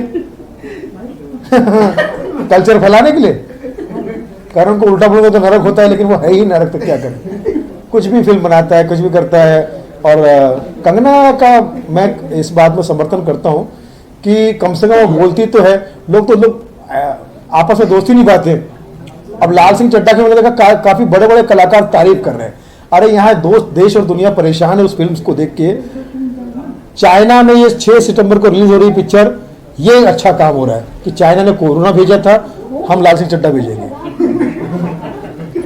कल्चर फैलाने के लिए। करण को उल्टा बोलोगे तो नरक होता है, लेकिन वो है ही नरक, तो क्या करें? कुछ भी फिल्म बनाता है, कुछ भी करता है। और कंगना का मैं इस बात में समर्थन करता हूँ कि कम से कम वो बोलती तो है, लोग आपस में दोस्ती नहीं पाते। अब लाल सिंह चड्ढा के मैंने देखा काफी बड़े बड़े कलाकार तारीफ कर रहे हैं। अरे यहाँ दोस्त देश और दुनिया परेशान है उस फिल्म को देख के। चाइना में ये 6 सितंबर को रिलीज हो रही पिक्चर, ये अच्छा काम हो रहा है कि चाइना ने कोरोना भेजा था, हम लाल सिंह चड्ढा भेजेंगे,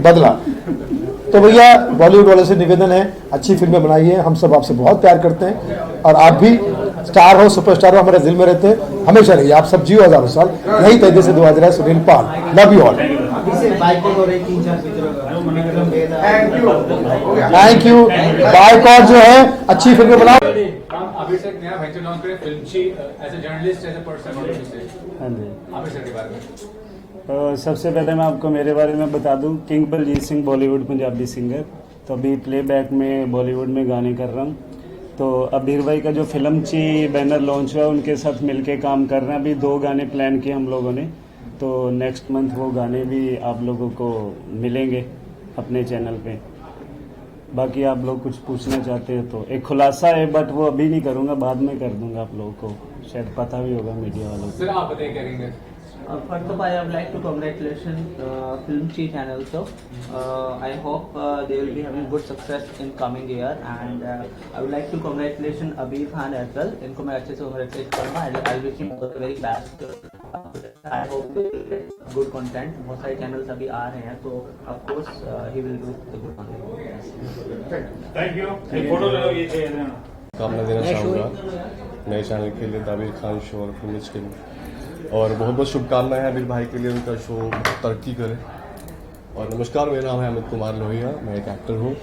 बदला। तो भैया बॉलीवुड वालों से निवेदन है, अच्छी फिल्में बनाइए, हम सब आपसे बहुत प्यार करते हैं, और आप भी स्टार हो, सुपरस्टार हो, हमारे दिल में रहते हैं, हमेशा रहिए। आप सब जियो हजारों साल। यही तरीके से दुआ दे रहा है Sunil Pal. Love you all. Thank you. बाइकआउट जो है, अच्छी फिल्में बनाओ। अभी से नया वेंचर लॉन्च करें, Filmchi as a journalist, as a person. हाँ जी, अभी सर के बारे में तो सबसे पहले मैं आपको मेरे बारे में बता दूं, किंग बलजीत सिंह बॉलीवुड पंजाबी सिंगर, तो अभी प्लेबैक में बॉलीवुड में गाने कर रहा हूँ। तो अबीर भाई का जो फिल्म ची बैनर लॉन्च हुआ उनके साथ मिलके काम कर रहे हैं। अभी 2 गाने प्लान किए हम लोगों ने, तो नेक्स्ट मंथ वो गाने भी आप लोगों को मिलेंगे अपने चैनल पे। बाकी आप लोग कुछ पूछना चाहते हो तो एक खुलासा है, बट वो अभी नहीं करूँगा, बाद में कर दूंगा। आप लोगों को शायद पता भी होगा मीडिया वालों को। सर आप बताइए करेंगे। First of all, I would like to congratulate Film Chi channel. So, I hope they will be having good success in coming year, and I would like to congratulate Abir Khan as well. इनको मैं अच्छे से congratulate करूँगा. I wish him all the very best. I hope good content. बहुत सारे channels अभी आ रहे हैं, तो of course he will do the good content. Thank you. एक फोटो ले लो ये कामना देना चाहूँगा नए चैनल के लिए, आबिर खान शो और फिल्म के लिए, और बहुत बहुत शुभकामनाएं हैं आबिर भाई के लिए, उनका शो तरक्की करे। और नमस्कार, मेरा नाम है अमित कुमार लोहिया, मैं एक एक्टर हूँ।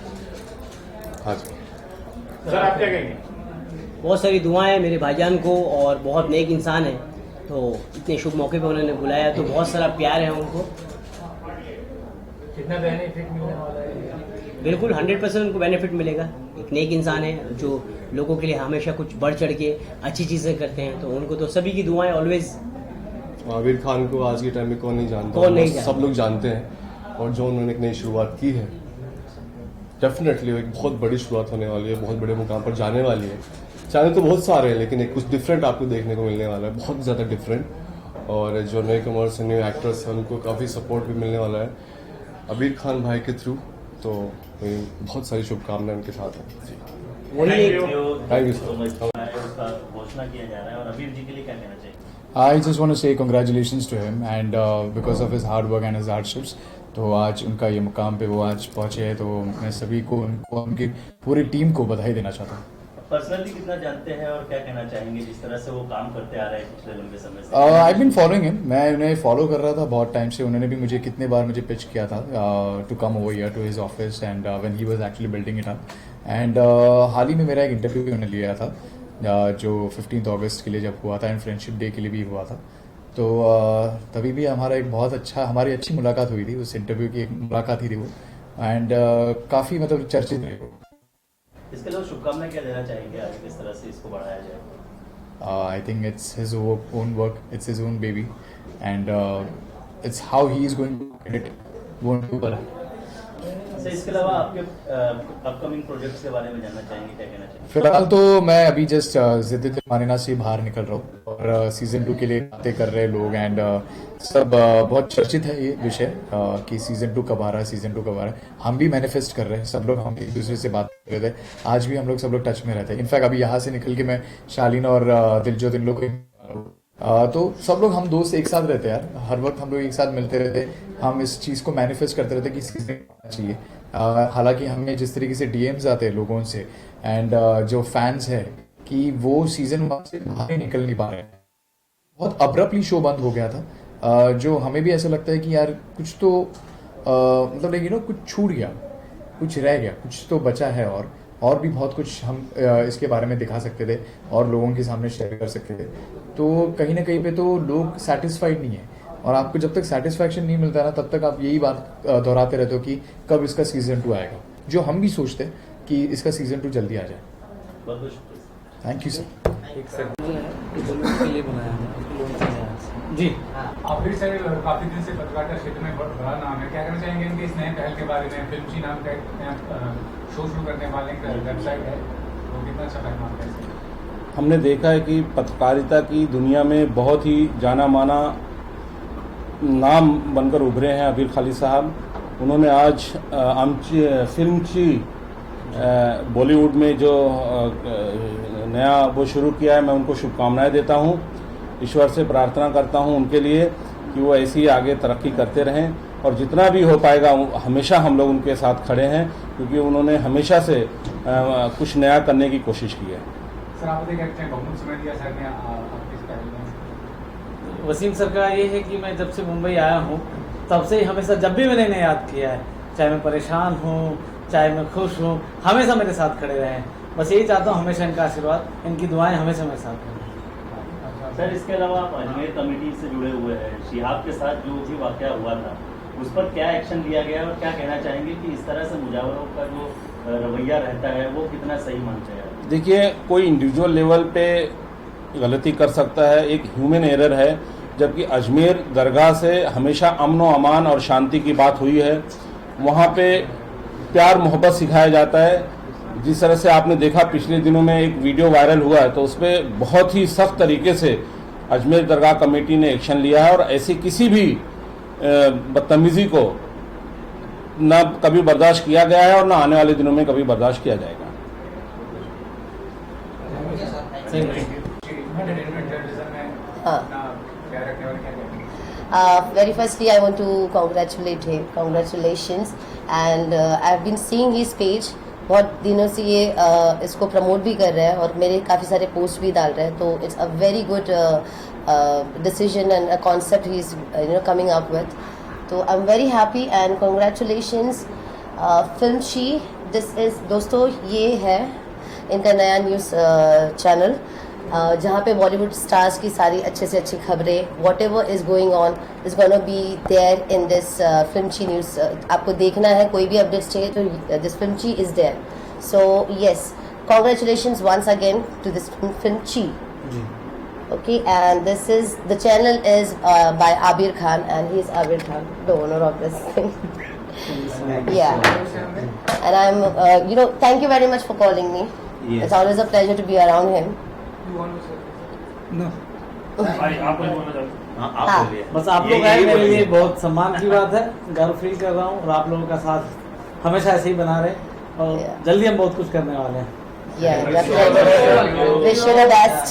हाँ जी सर, आप क्या कहेंगे? बहुत सारी दुआएं मेरे भाईजान को, और बहुत नेक इंसान है, तो इतने शुभ मौके पर उन्होंने बुलाया, तो बहुत सारा प्यार है उनको। कितना बेनिफिट मिलने वाला है? बिल्कुल 100% उनको बेनिफिट मिलेगा। एक नेक इंसान है जो लोगों के लिए हमेशा कुछ बढ़ चढ़ के अच्छी चीज़ें करते हैं, तो उनको तो सभी की दुआएं ऑलवेज। आबिर खान को आज के टाइम में कौन नहीं जानता, कौन नहीं जानता? सब लोग जानते हैं, और जो उन्होंने एक नई शुरुआत की है, डेफिनेटली एक बहुत बड़ी शुरुआत होने वाली है, बहुत बड़े मुकाम पर जाने वाली है। चैनल तो बहुत सारे हैं, लेकिन एक कुछ डिफरेंट आपको देखने को मिलने वाला है, बहुत ज़्यादा डिफरेंट। और जो नए कमर्स न्यू एक्टर्स हैं उनको काफ़ी सपोर्ट भी मिलने वाला है आबिर खान भाई के थ्रू, तो बहुत सारी शुभकामनाएं उनके साथ हैं। Thank you so much. घोषणा किया जा रहा है, और अबीर जी के लिए क्या कहना चाहिए? I just want to say congratulations to him, and because of his hard work and his hardships, तो आज उनका ये मुकाम पे वो आज पहुँचे हैं, तो मैं सभी को उनको उनकी पूरी टीम को बधाई देना चाहता हूँ। पर्सनली कितना जानते हैं और क्या कहना चाहेंगे जिस तरह से वो काम करते आ रहे हैं पिछले लंबे समय से? आई बीन फॉलोइंग हिम, मैं उन्हें फॉलो कर रहा था बहुत टाइम से। उन्होंने भी मुझे कितने बार मुझे पिच किया था to come over here to his office, and when he was actually building it up. And हाल ही में मेरा एक इंटरव्यू भी उन्होंने लिया था जो 15 अगस्त के लिए जब हुआ था, एंड फ्रेंडशिप डे के लिए भी हुआ था, तो तभी भी हमारा एक बहुत अच्छा हमारी अच्छी मुलाकात हुई थी। उस इंटरव्यू की एक मुलाकात ही थी वो, एंड काफ़ी मतलब चर्चित रही। इसके लिए शुभकामनाएं क्या देना चाहेंगे आज किस तरह से इसको बढ़ाया जाए? I think it's his own work, it's his own baby, and it's how he is going to get it, वो उनको पता है। इसके अलावा आपके अपकमिंग प्रोजेक्ट्स के बारे में जानना चाहेंगे, क्या कहना चाहेंगे? फिलहाल तो मैं अभी जस्ट जिद्दत मानिना से बाहर निकल रहा हूँ, और सीज़न 2 के लिए बातें कर रहे लोग, एंड सब बहुत चर्चित है ये विषय कि सीज़न 2 कब आ रहा है, सीज़न 2 कब आ रहा है। हम भी मैनिफेस्ट कर रहे हैं, सब लोग हम एक दूसरे से बात कर रहे थे, आज भी हम लोग सब लोग टच में रहते हैं। इनफैक्ट अभी यहाँ से निकल के मैं शालीन और दिलजोत इन लोग तो सब लोग हम दोस्त एक साथ रहते हैं यार, हर वक्त हम लोग एक साथ मिलते रहते, हम इस चीज़ को मैनिफेस्ट करते रहते कि सीज़न आना चाहिए। हालांकि हमें जिस तरीके से डीएम्स आते हैं लोगों से, एंड जो फैंस है कि वो सीज़न 1 से बाहर निकल नहीं पा रहे हैं, बहुत अब्रप्टली शो बंद हो गया था, जो हमें भी ऐसा लगता है कि यार कुछ तो मतलब कुछ छूट गया, कुछ रह गया, कुछ तो बचा है, और भी बहुत कुछ हम इसके बारे में दिखा सकते थे और लोगों के सामने शेयर कर सकते थे। तो कहीं ना कहीं पे तो लोग सेटिस्फाइड नहीं है, और आपको जब तक सेटिस्फैक्शन नहीं मिलता ना, तब तक आप यही बात दोहराते रहते हो कि कब इसका सीज़न 2 आएगा, जो हम भी सोचते हैं कि इसका सीज़न 2 जल्दी आ जाए। बहुत बहुत शुक्रिया। Thank you sir. एक सेकंड के लिए बनाया जी। आबिर सर काफी दिन से पत्रकारिता क्षेत्र में बहुत बड़ा नाम है, क्या कहना चाहेंगे इनके इस नए पहल के बारे में? फिल्म ची नाम का शो शुरू करने वाले वेबसाइट है, वो कितना अच्छा पैमाना है? हमने देखा है कि पत्रकारिता की दुनिया में बहुत ही जाना माना नाम बनकर उभरे हैं अबीर खालिद साहब। उन्होंने आज फिल्म ची बॉलीवुड में जो नया वो शुरू किया है, मैं उनको शुभकामनाएं देता हूं। ईश्वर से प्रार्थना करता हूं उनके लिए कि वो ऐसे ही आगे तरक्की करते रहें, और जितना भी हो पाएगा हमेशा हम लोग उनके साथ खड़े हैं, क्योंकि उन्होंने हमेशा से कुछ नया करने की कोशिश की है। सर आप देखते हैं बहुत समय दिया सर ने आपके स्टाइल में। वसीम सर का ये है कि मैं जब से मुंबई आया हूँ तब से ही हमेशा जब भी मैंने इन्हें याद किया है, चाहे मैं परेशान हूँ चाहे मैं खुश हूँ, हमेशा मेरे साथ खड़े रहे हैं। बस यही चाहता हूँ, हमेशा इनका आशीर्वाद, इनकी दुआएं हमेशा मेरे साथ रहें। सर इसके अलावा आप अजमेर कमेटी से जुड़े हुए हैं, शिहाब के साथ जो भी वाकया हुआ था उस पर क्या एक्शन लिया गया, और क्या कहना चाहेंगे कि इस तरह से मुजावरों का जो रवैया रहता है वो कितना सही मानते हैं? देखिए, कोई इंडिविजुअल लेवल पे गलती कर सकता है, एक ह्यूमन एरर है, जबकि अजमेर दरगाह से हमेशा अमन व अमान और शांति की बात हुई है। वहाँ पे प्यार मोहब्बत सिखाया जाता है। जिस तरह से आपने देखा पिछले दिनों में एक वीडियो वायरल हुआ है, तो उस पर बहुत ही सख्त तरीके से अजमेर दरगाह कमेटी ने एक्शन लिया है और ऐसी किसी भी बदतमीजी को न कभी बर्दाश्त किया गया है और न आने वाले दिनों में कभी बर्दाश्त किया जाएगा। Very firstly, I want to congratulate him. Congratulations, and I've been seeing his page. बहुत दिनों से ये इसको प्रमोट भी कर रहा है और मेरे काफ़ी सारे पोस्ट भी डाल रहे हैं, तो it's a very good decision and a concept he is coming up with. So I am very happy and congratulations Filmchi. This is दोस्तों, ये है इनका नया न्यूज़ चैनल जहाँ पे बॉलीवुड स्टार्स की सारी अच्छे से अच्छी खबरें, whatever is going on is gonna be there in this Filmchi news. आपको देखना है, कोई भी अपडेट्स चाहिए तो this Filmchi is there. So yes, congratulations once again to this Filmchi. Okay, and this is the channel is by Abir Khan, and he is Abir Khan, the owner of this thing. Yeah, and I'm thank you very much for calling me. Yes. It's always a pleasure to be around him. No. हाँ. बस आप लोग आए, मेरे लिए बहुत सम्मान की बात है. गर्व फील कर रहा हूँ और आप लोगों का साथ हमेशा ऐसे ही बना रहे और जल्दी हम बहुत कुछ करने वाले हैं. Yeah, definitely. Wish you the best.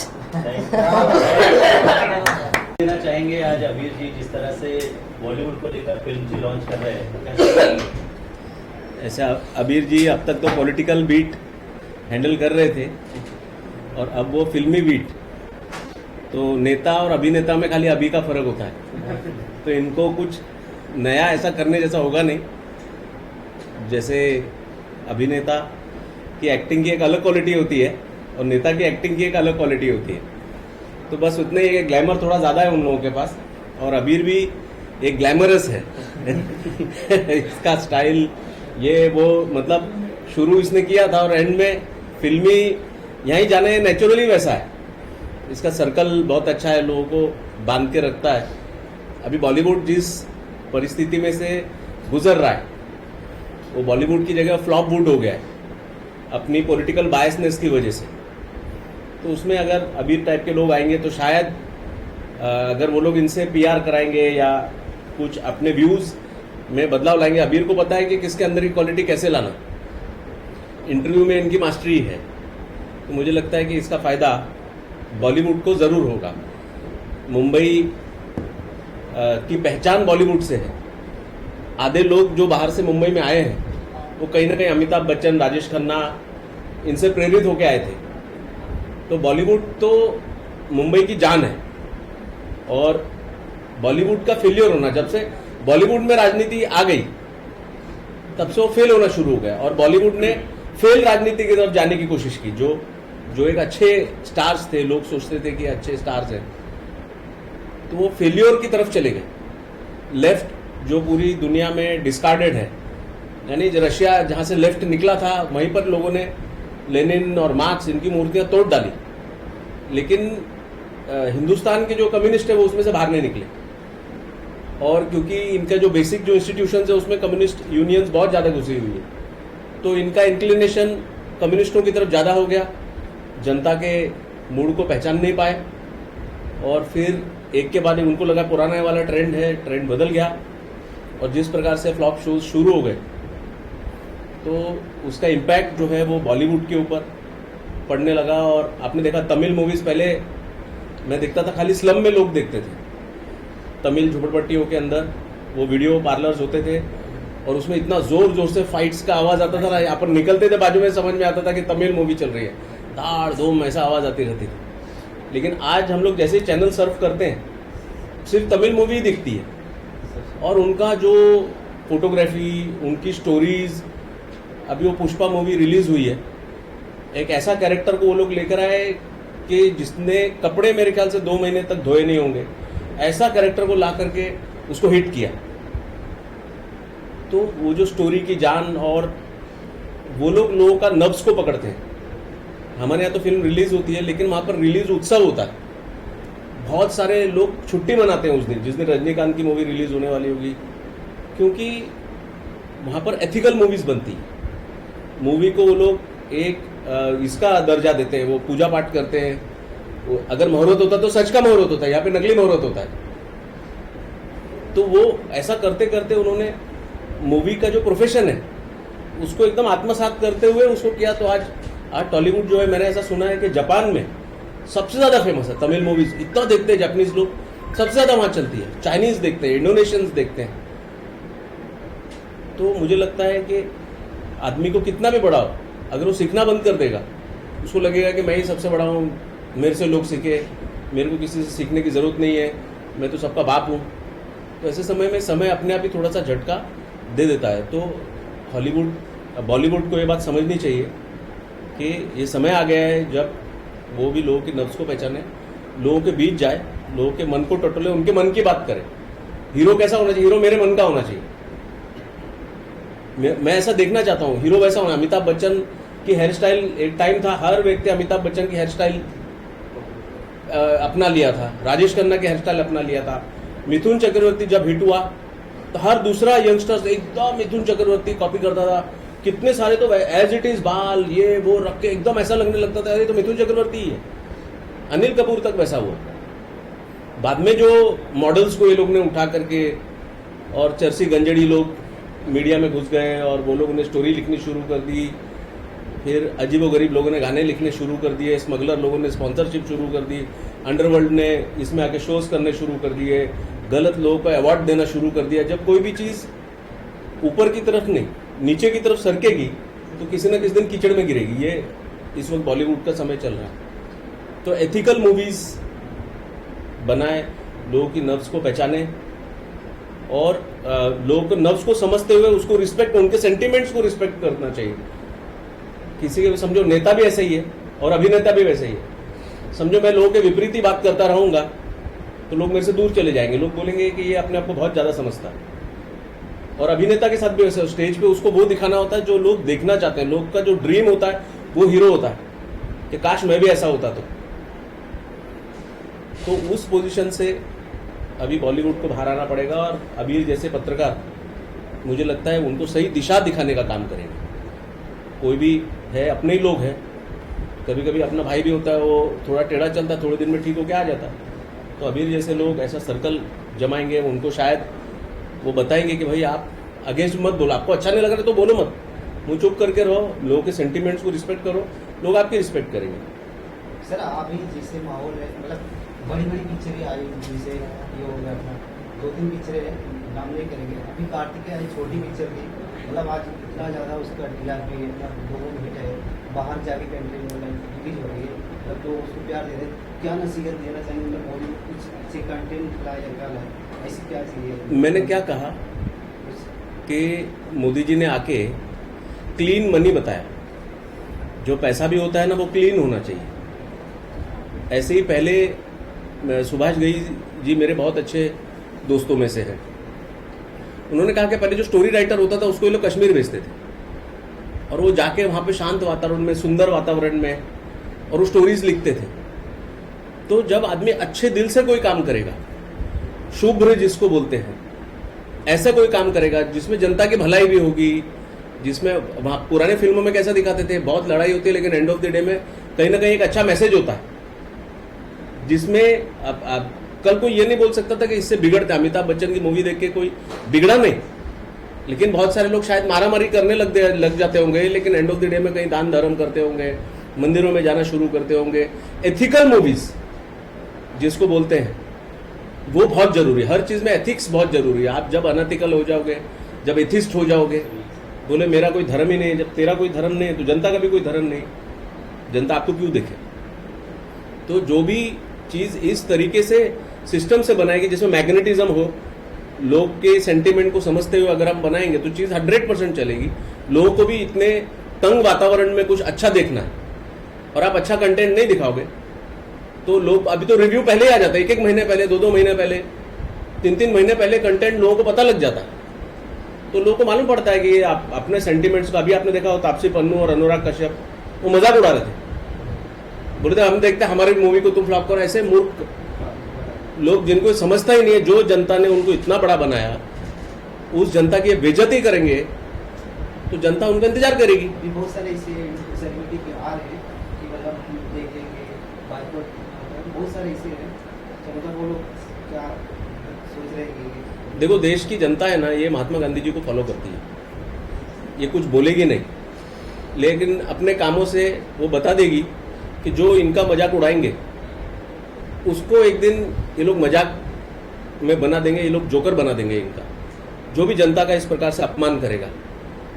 देना चाहेंगे आज अबीर जी जिस तरह से बॉलीवुड को लेकर फिल्म जी लॉन्च कर रहे हैं? ऐसा अबीर जी अब तक तो पॉलिटिकल बीट हैंडल कर रहे थे और अब वो फिल्मी बीट. तो नेता और अभिनेता में खाली अभी का फर्क होता है, तो इनको कुछ नया ऐसा करने जैसा होगा नहीं. जैसे अभिनेता की एक्टिंग की एक अलग क्वालिटी होती है और नेता की एक्टिंग की एक अलग क्वालिटी होती है. तो बस उतने ही ग्लैमर थोड़ा ज़्यादा है उन लोगों के पास, और अबीर भी एक ग्लैमरस है. इसका स्टाइल ये वो मतलब शुरू इसने किया था और एंड में फिल्मी यहीं जाने नेचुरली वैसा है. इसका सर्कल बहुत अच्छा है, लोगों को बांध के रखता है. अभी बॉलीवुड जिस परिस्थिति में से गुजर रहा है वो बॉलीवुड की जगह फ्लॉपवुड हो गया है अपनी पॉलिटिकल बायसनेस की वजह से. तो उसमें अगर अबीर टाइप के लोग आएंगे तो शायद अगर वो लोग इनसे पीआर कराएंगे या कुछ अपने व्यूज़ में बदलाव लाएंगे. अबीर को पता है कि किसके अंदर की क्वालिटी कैसे लाना, इंटरव्यू में इनकी मास्टरी है. तो मुझे लगता है कि इसका फ़ायदा बॉलीवुड को ज़रूर होगा. मुंबई की पहचान बॉलीवुड से है. आधे लोग जो बाहर से मुंबई में आए हैं वो कहीं ना कहीं अमिताभ बच्चन, राजेश खन्ना इनसे प्रेरित होकर आए थे. तो बॉलीवुड तो मुंबई की जान है और बॉलीवुड का फेलियर होना, जब से बॉलीवुड में राजनीति आ गई तब से वो फेल होना शुरू हो गया और बॉलीवुड ने फेल राजनीति की तरफ जाने की कोशिश की. जो एक अच्छे स्टार्स थे, लोग सोचते थे कि अच्छे स्टार्स हैं, तो वो फेलियर की तरफ चले गए. लेफ्ट जो पूरी दुनिया में डिस्कार्डेड है, यानी रशिया जहाँ से लेफ्ट निकला था वहीं पर लोगों ने लेनिन और मार्क्स इनकी मूर्तियां तोड़ डाली. लेकिन हिंदुस्तान के जो कम्युनिस्ट है वो उसमें से बाहर नहीं निकले. और क्योंकि इनका जो बेसिक जो इंस्टीट्यूशंस है उसमें कम्युनिस्ट यूनियंस बहुत ज़्यादा घुसी हुई है, तो इनका इंक्लिनेशन कम्युनिस्टों की तरफ ज़्यादा हो गया. जनता के मूड को पहचान नहीं पाए और फिर एक के बाद उनको लगा पुराना वाला ट्रेंड है, ट्रेंड बदल गया और जिस प्रकार से फ्लॉप शोज शुरू हो गए तो उसका इम्पैक्ट जो है वो बॉलीवुड के ऊपर पड़ने लगा. और आपने देखा तमिल मूवीज़ पहले मैं देखता था खाली स्लम में लोग देखते थे. तमिल झुपड़पट्टियों के अंदर वो वीडियो पार्लर्स होते थे और उसमें इतना जोर से फाइट्स का आवाज़ आता था ना, यहाँ पर निकलते थे बाजू में समझ में आता था कि तमिल मूवी चल रही है, धाड़ धूम ऐसा आवाज़ आती रहती थी. लेकिन आज हम लोग जैसे चैनल सर्व करते हैं सिर्फ तमिल मूवी ही दिखती है और उनका जो फोटोग्राफी, उनकी स्टोरीज. अभी वो पुष्पा मूवी रिलीज हुई है, एक ऐसा कैरेक्टर को वो लोग लेकर आए कि जिसने कपड़े मेरे ख्याल से 2 महीने तक धोए नहीं होंगे, ऐसा कैरेक्टर को ला करके उसको हिट किया. तो वो जो स्टोरी की जान और वो लोग लोगों का नब्ज को पकड़ते हैं हमारे यहाँ तो फिल्म रिलीज होती है, लेकिन वहाँ पर रिलीज उत्सव होता है। बहुत सारे लोग छुट्टी मनाते हैं उस दिन, जिस दिन रजनीकांत की मूवी रिलीज होने वाली होगी, क्योंकि वहाँ पर एथिकल मूवीज बनती है। मूवी को वो लोग एक इसका दर्जा देते हैं, वो पूजा पाठ करते हैं। अगर मुहूर्त होता तो सच का मुहूर्त होता है, यहाँ पे नकली मुहूर्त होता है। तो वो ऐसा करते करते उन्होंने मूवी का जो प्रोफेशन है उसको एकदम आत्मसात करते हुए उसको किया। तो आज टॉलीवुड जो है, मैंने ऐसा सुना है कि जापान में सबसे ज्यादा फेमस है तमिल मूवीज, इतना देखते हैं जापानीज लोग, सबसे ज्यादा वहां चलती है। चाइनीज देखते हैं, इंडोनेशियंस देखते हैं। तो मुझे लगता है कि आदमी को कितना भी बड़ा हो, अगर वो सीखना बंद कर देगा, उसको लगेगा कि मैं ही सबसे बड़ा हूँ, मेरे से लोग सीखे, मेरे को किसी से सीखने की ज़रूरत नहीं है, मैं तो सबका बाप हूँ। तो ऐसे समय में समय अपने आप ही थोड़ा सा झटका दे देता है। तो हॉलीवुड, बॉलीवुड को ये बात समझनी चाहिए कि ये समय आ गया है जब वो भी लोगों के नफ्स को पहचाने, लोगों के बीच जाए, लोगों के मन को टटोले, उनके मन की बात करे। हीरो कैसा होना चाहिए? हीरो मेरे मन का होना चाहिए। मैं ऐसा देखना चाहता हूँ, हीरो वैसा होना। अमिताभ बच्चन की हेयर स्टाइल, एक टाइम था हर व्यक्ति अमिताभ बच्चन की हेयर स्टाइल अपना लिया था, राजेश खन्ना की हेयर स्टाइल अपना लिया था। मिथुन चक्रवर्ती जब हिट हुआ तो हर दूसरा यंगस्टर्स एकदम मिथुन चक्रवर्ती कॉपी करता था। कितने सारे तो एज इट इज बाल ये वो रख के एकदम ऐसा लगने लगता था ये तो मिथुन चक्रवर्ती ही है। अनिल कपूर तक वैसा हुआ। बाद में जो मॉडल्स को ये लोग ने उठा करके, और चर्सी गंजड़ी लोग मीडिया में घुस गए और वो लोगों ने स्टोरी लिखनी शुरू कर दी। फिर अजीबोगरीब लोगों ने गाने लिखने शुरू कर दिए, स्मगलर लोगों ने स्पॉन्सरशिप शुरू कर दी, अंडरवर्ल्ड ने इसमें आके शोज करने शुरू कर दिए, गलत लोगों को अवार्ड देना शुरू कर दिया। जब कोई भी चीज़ ऊपर की तरफ नहीं नीचे की तरफ सरकेगी तो किसी न किसी दिन कीचड़ में गिरेगी। ये इस वक्त बॉलीवुड का समय चल रहा है। तो एथिकल मूवीज बनाए, लोगों की नर्व्स को पहचाने और लोगों को नर्व्स को समझते हुए उसको रिस्पेक्ट, उनके सेंटिमेंट्स को रिस्पेक्ट करना चाहिए। किसी के समझो नेता भी ऐसे ही है और अभिनेता भी वैसे ही है। समझो मैं लोगों के विपरीत ही बात करता रहूंगा तो लोग मेरे से दूर चले जाएंगे, लोग बोलेंगे कि ये अपने आप को बहुत ज्यादा समझता है। और अभिनेता के साथ भी वैसे, स्टेज पे उसको वो दिखाना होता है जो लोग देखना चाहते हैं। लोग का जो ड्रीम होता है वो हीरो होता है कि काश मैं भी ऐसा होता। तो उस पोजीशन से अभी बॉलीवुड को बाहर आना पड़ेगा और अबीर जैसे पत्रकार मुझे लगता है उनको सही दिशा दिखाने का काम करेंगे। कोई भी है, अपने ही लोग हैं, कभी कभी अपना भाई भी होता है, वो थोड़ा टेढ़ा चलता है, थोड़े दिन में ठीक होके आ जाता है। तो अबीर जैसे लोग ऐसा सर्कल जमाएंगे, उनको शायद वो बताएंगे कि भाई आप अगेंस्ट मत बोलो, आपको अच्छा नहीं लग रहा तो बोलो मत, मुँह चुप करके रहो, लोगों के सेंटिमेंट्स को रिस्पेक्ट करो, लोग आपकी रिस्पेक्ट करेंगे। सर अभी जैसे माहौल है, मतलब बड़ी बड़ी पिक्चरें आ रही, जैसे ये हो गया अपना 2-3 पिक्चरें नाम नहीं करेंगे। अभी कार्तिक की छोटी पिक्चर थी, मतलब आज इतना ज़्यादा उसका टीआरपी है, इतना लोगों में हिट है, बाहर जाके कंट्री में रिलीज हो रही है, मतलब लोग उसको प्यार दे रहे हैं। क्या नसीहत देना चाहिए, मतलब बॉलीवुड कुछ अच्छे कंटेंट लाए या क्या लाए, ऐसी क्या चाहिए? मैंने क्या कहा कि मोदी जी ने आके क्लीन मनी बताया, जो पैसा भी होता है ना वो क्लीन होना चाहिए। ऐसे ही पहले सुभाष घई जी मेरे बहुत अच्छे दोस्तों में से है, उन्होंने कहा कि पहले जो स्टोरी राइटर होता था उसको ये लोग कश्मीर भेजते थे और वो जाके वहाँ पे शांत वातावरण में, सुंदर वातावरण में और वो स्टोरीज लिखते थे। तो जब आदमी अच्छे दिल से कोई काम करेगा, शुभ्र जिसको बोलते हैं, ऐसा कोई काम करेगा जिसमें जनता की भलाई भी होगी, जिसमें वहाँ पुराने फिल्मों में कैसा दिखाते थे, बहुत लड़ाई होती है लेकिन एंड ऑफ द डे में कहीं ना कहीं एक अच्छा मैसेज होता है, जिसमें कल कोई ये नहीं बोल सकता था कि इससे बिगड़ता। अमिताभ बच्चन की मूवी देख के कोई बिगड़ा नहीं, लेकिन बहुत सारे लोग शायद मारामारी करने लग जाते होंगे, लेकिन एंड ऑफ द डे में कहीं दान धर्म करते होंगे, मंदिरों में जाना शुरू करते होंगे। एथिकल मूवीज जिसको बोलते हैं वो बहुत जरूरी है। हर चीज में एथिक्स बहुत जरूरी है। आप जब अनएथिकल हो जाओगे, जब एथिस्ट हो जाओगे, बोले मेरा कोई धर्म ही नहीं, जब तेरा कोई धर्म नहीं तो जनता का भी कोई धर्म नहीं, जनता आपको क्यों देखे? तो जो भी चीज इस तरीके से सिस्टम से बनाएगी जिसमें मैग्नेटिज्म हो, लोग के सेंटिमेंट को समझते हुए अगर हम बनाएंगे तो चीज 100% चलेगी। लोगों को भी इतने तंग वातावरण में कुछ अच्छा देखना है और आप अच्छा कंटेंट नहीं दिखाओगे तो लोग, अभी तो रिव्यू पहले ही आ जाता है, 1-1 महीने पहले, 2-2 महीने पहले, 3-3 महीने पहले कंटेंट लोगों को पता लग जाता है। तो लोगों को मालूम पड़ता है कि आप अपने सेंटिमेंट्स का, अभी आपने देखा हो तापसी पन्नू और अनुराग कश्यप वो मजाक उड़ा रहे थे बोले थे हम देखते हैं हमारी मूवी को तुम फ्लॉप करो। ऐसे मूर्ख लोग जिनको समझता ही नहीं है, जो जनता ने उनको इतना बड़ा बनाया, उस जनता की बेइज्जती करेंगे तो जनता उनका इंतजार करेगी। बहुत सारे ऐसे सेलिब्रिटी के आ रहे हैं कि मतलब हम देखेंगे बाइकआउट, बहुत सारे ऐसे हैं, तो मतलब वो लोग क्या सोच रहे हैं? देखो, देश की जनता है ना, ये महात्मा गांधी जी को फॉलो करती है, ये कुछ बोलेगी नहीं, लेकिन अपने कामों से वो बता देगी कि जो इनका मजाक उड़ाएंगे उसको एक दिन ये लोग मजाक में बना देंगे, ये लोग जोकर बना देंगे इनका। जो भी जनता का इस प्रकार से अपमान करेगा,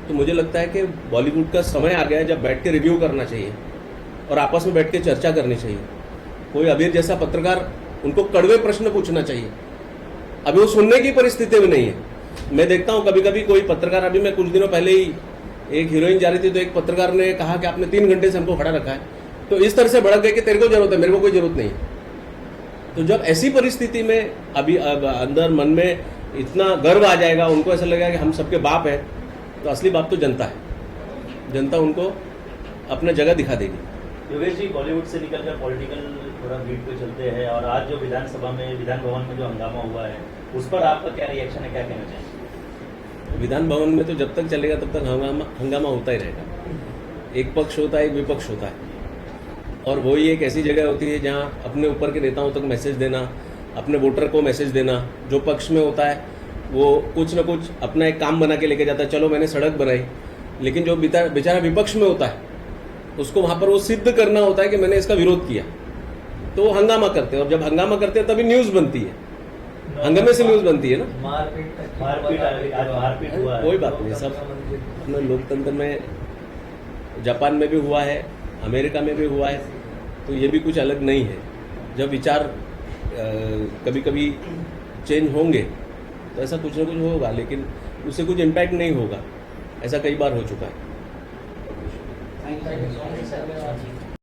तो मुझे लगता है कि बॉलीवुड का समय आ गया है जब बैठ के रिव्यू करना चाहिए और आपस में बैठ के चर्चा करनी चाहिए। कोई अबीर जैसा पत्रकार, उनको कड़वे प्रश्न पूछना चाहिए। अभी वो सुनने की परिस्थिति में नहीं है। मैं देखता हूँ कभी कभी कोई पत्रकार, अभी मैं कुछ दिनों पहले ही एक हीरोइन जा रही थी तो एक पत्रकार ने कहा कि आपने 3 घंटे से हमको खड़ा रखा है, तो इस तरह से भड़क गए कि तेरे को जरूरत है, मेरे को कोई जरूरत नहीं है। तो जब ऐसी परिस्थिति में अभी अंदर मन में इतना गर्व आ जाएगा, उनको ऐसा लगेगा कि हम सबके बाप हैं, तो असली बाप तो जनता है। जनता उनको अपना जगह दिखा देगी। योगेश जी, बॉलीवुड से निकलकर पॉलिटिकल थोड़ा बीट पे चलते हैं, और आज जो विधानसभा में, विधान भवन में जो हंगामा हुआ है, उस पर आपका क्या रिएक्शन है, क्या कहना चाहिए? विधान भवन में तो जब तक चलेगा तब तक हंगामा होता ही रहेगा। एक पक्ष होता है, एक विपक्ष होता है, और वही एक ऐसी जगह होती है जहां अपने ऊपर के नेताओं तक मैसेज देना, अपने वोटर को मैसेज देना। जो पक्ष में होता है वो कुछ ना कुछ अपना एक काम बना के लेके जाता है, चलो मैंने सड़क बनाई, लेकिन जो बेचारा विपक्ष में होता है उसको वहां पर वो सिद्ध करना होता है कि मैंने इसका विरोध किया, तो वो हंगामा करते हैं। और जब हंगामा करते हैं तभी न्यूज बनती है, हंगामे से न्यूज बनती है ना। मारपीट हुआ है। कोई बात नहीं, सब अपने लोकतंत्र में, जापान में भी हुआ है, अमेरिका में भी हुआ है, तो ये भी कुछ अलग नहीं है। जब विचार कभी कभी चेंज होंगे तो ऐसा कुछ ना कुछ होगा, लेकिन उससे कुछ इम्पैक्ट नहीं होगा। ऐसा कई बार हो चुका है। Thank you.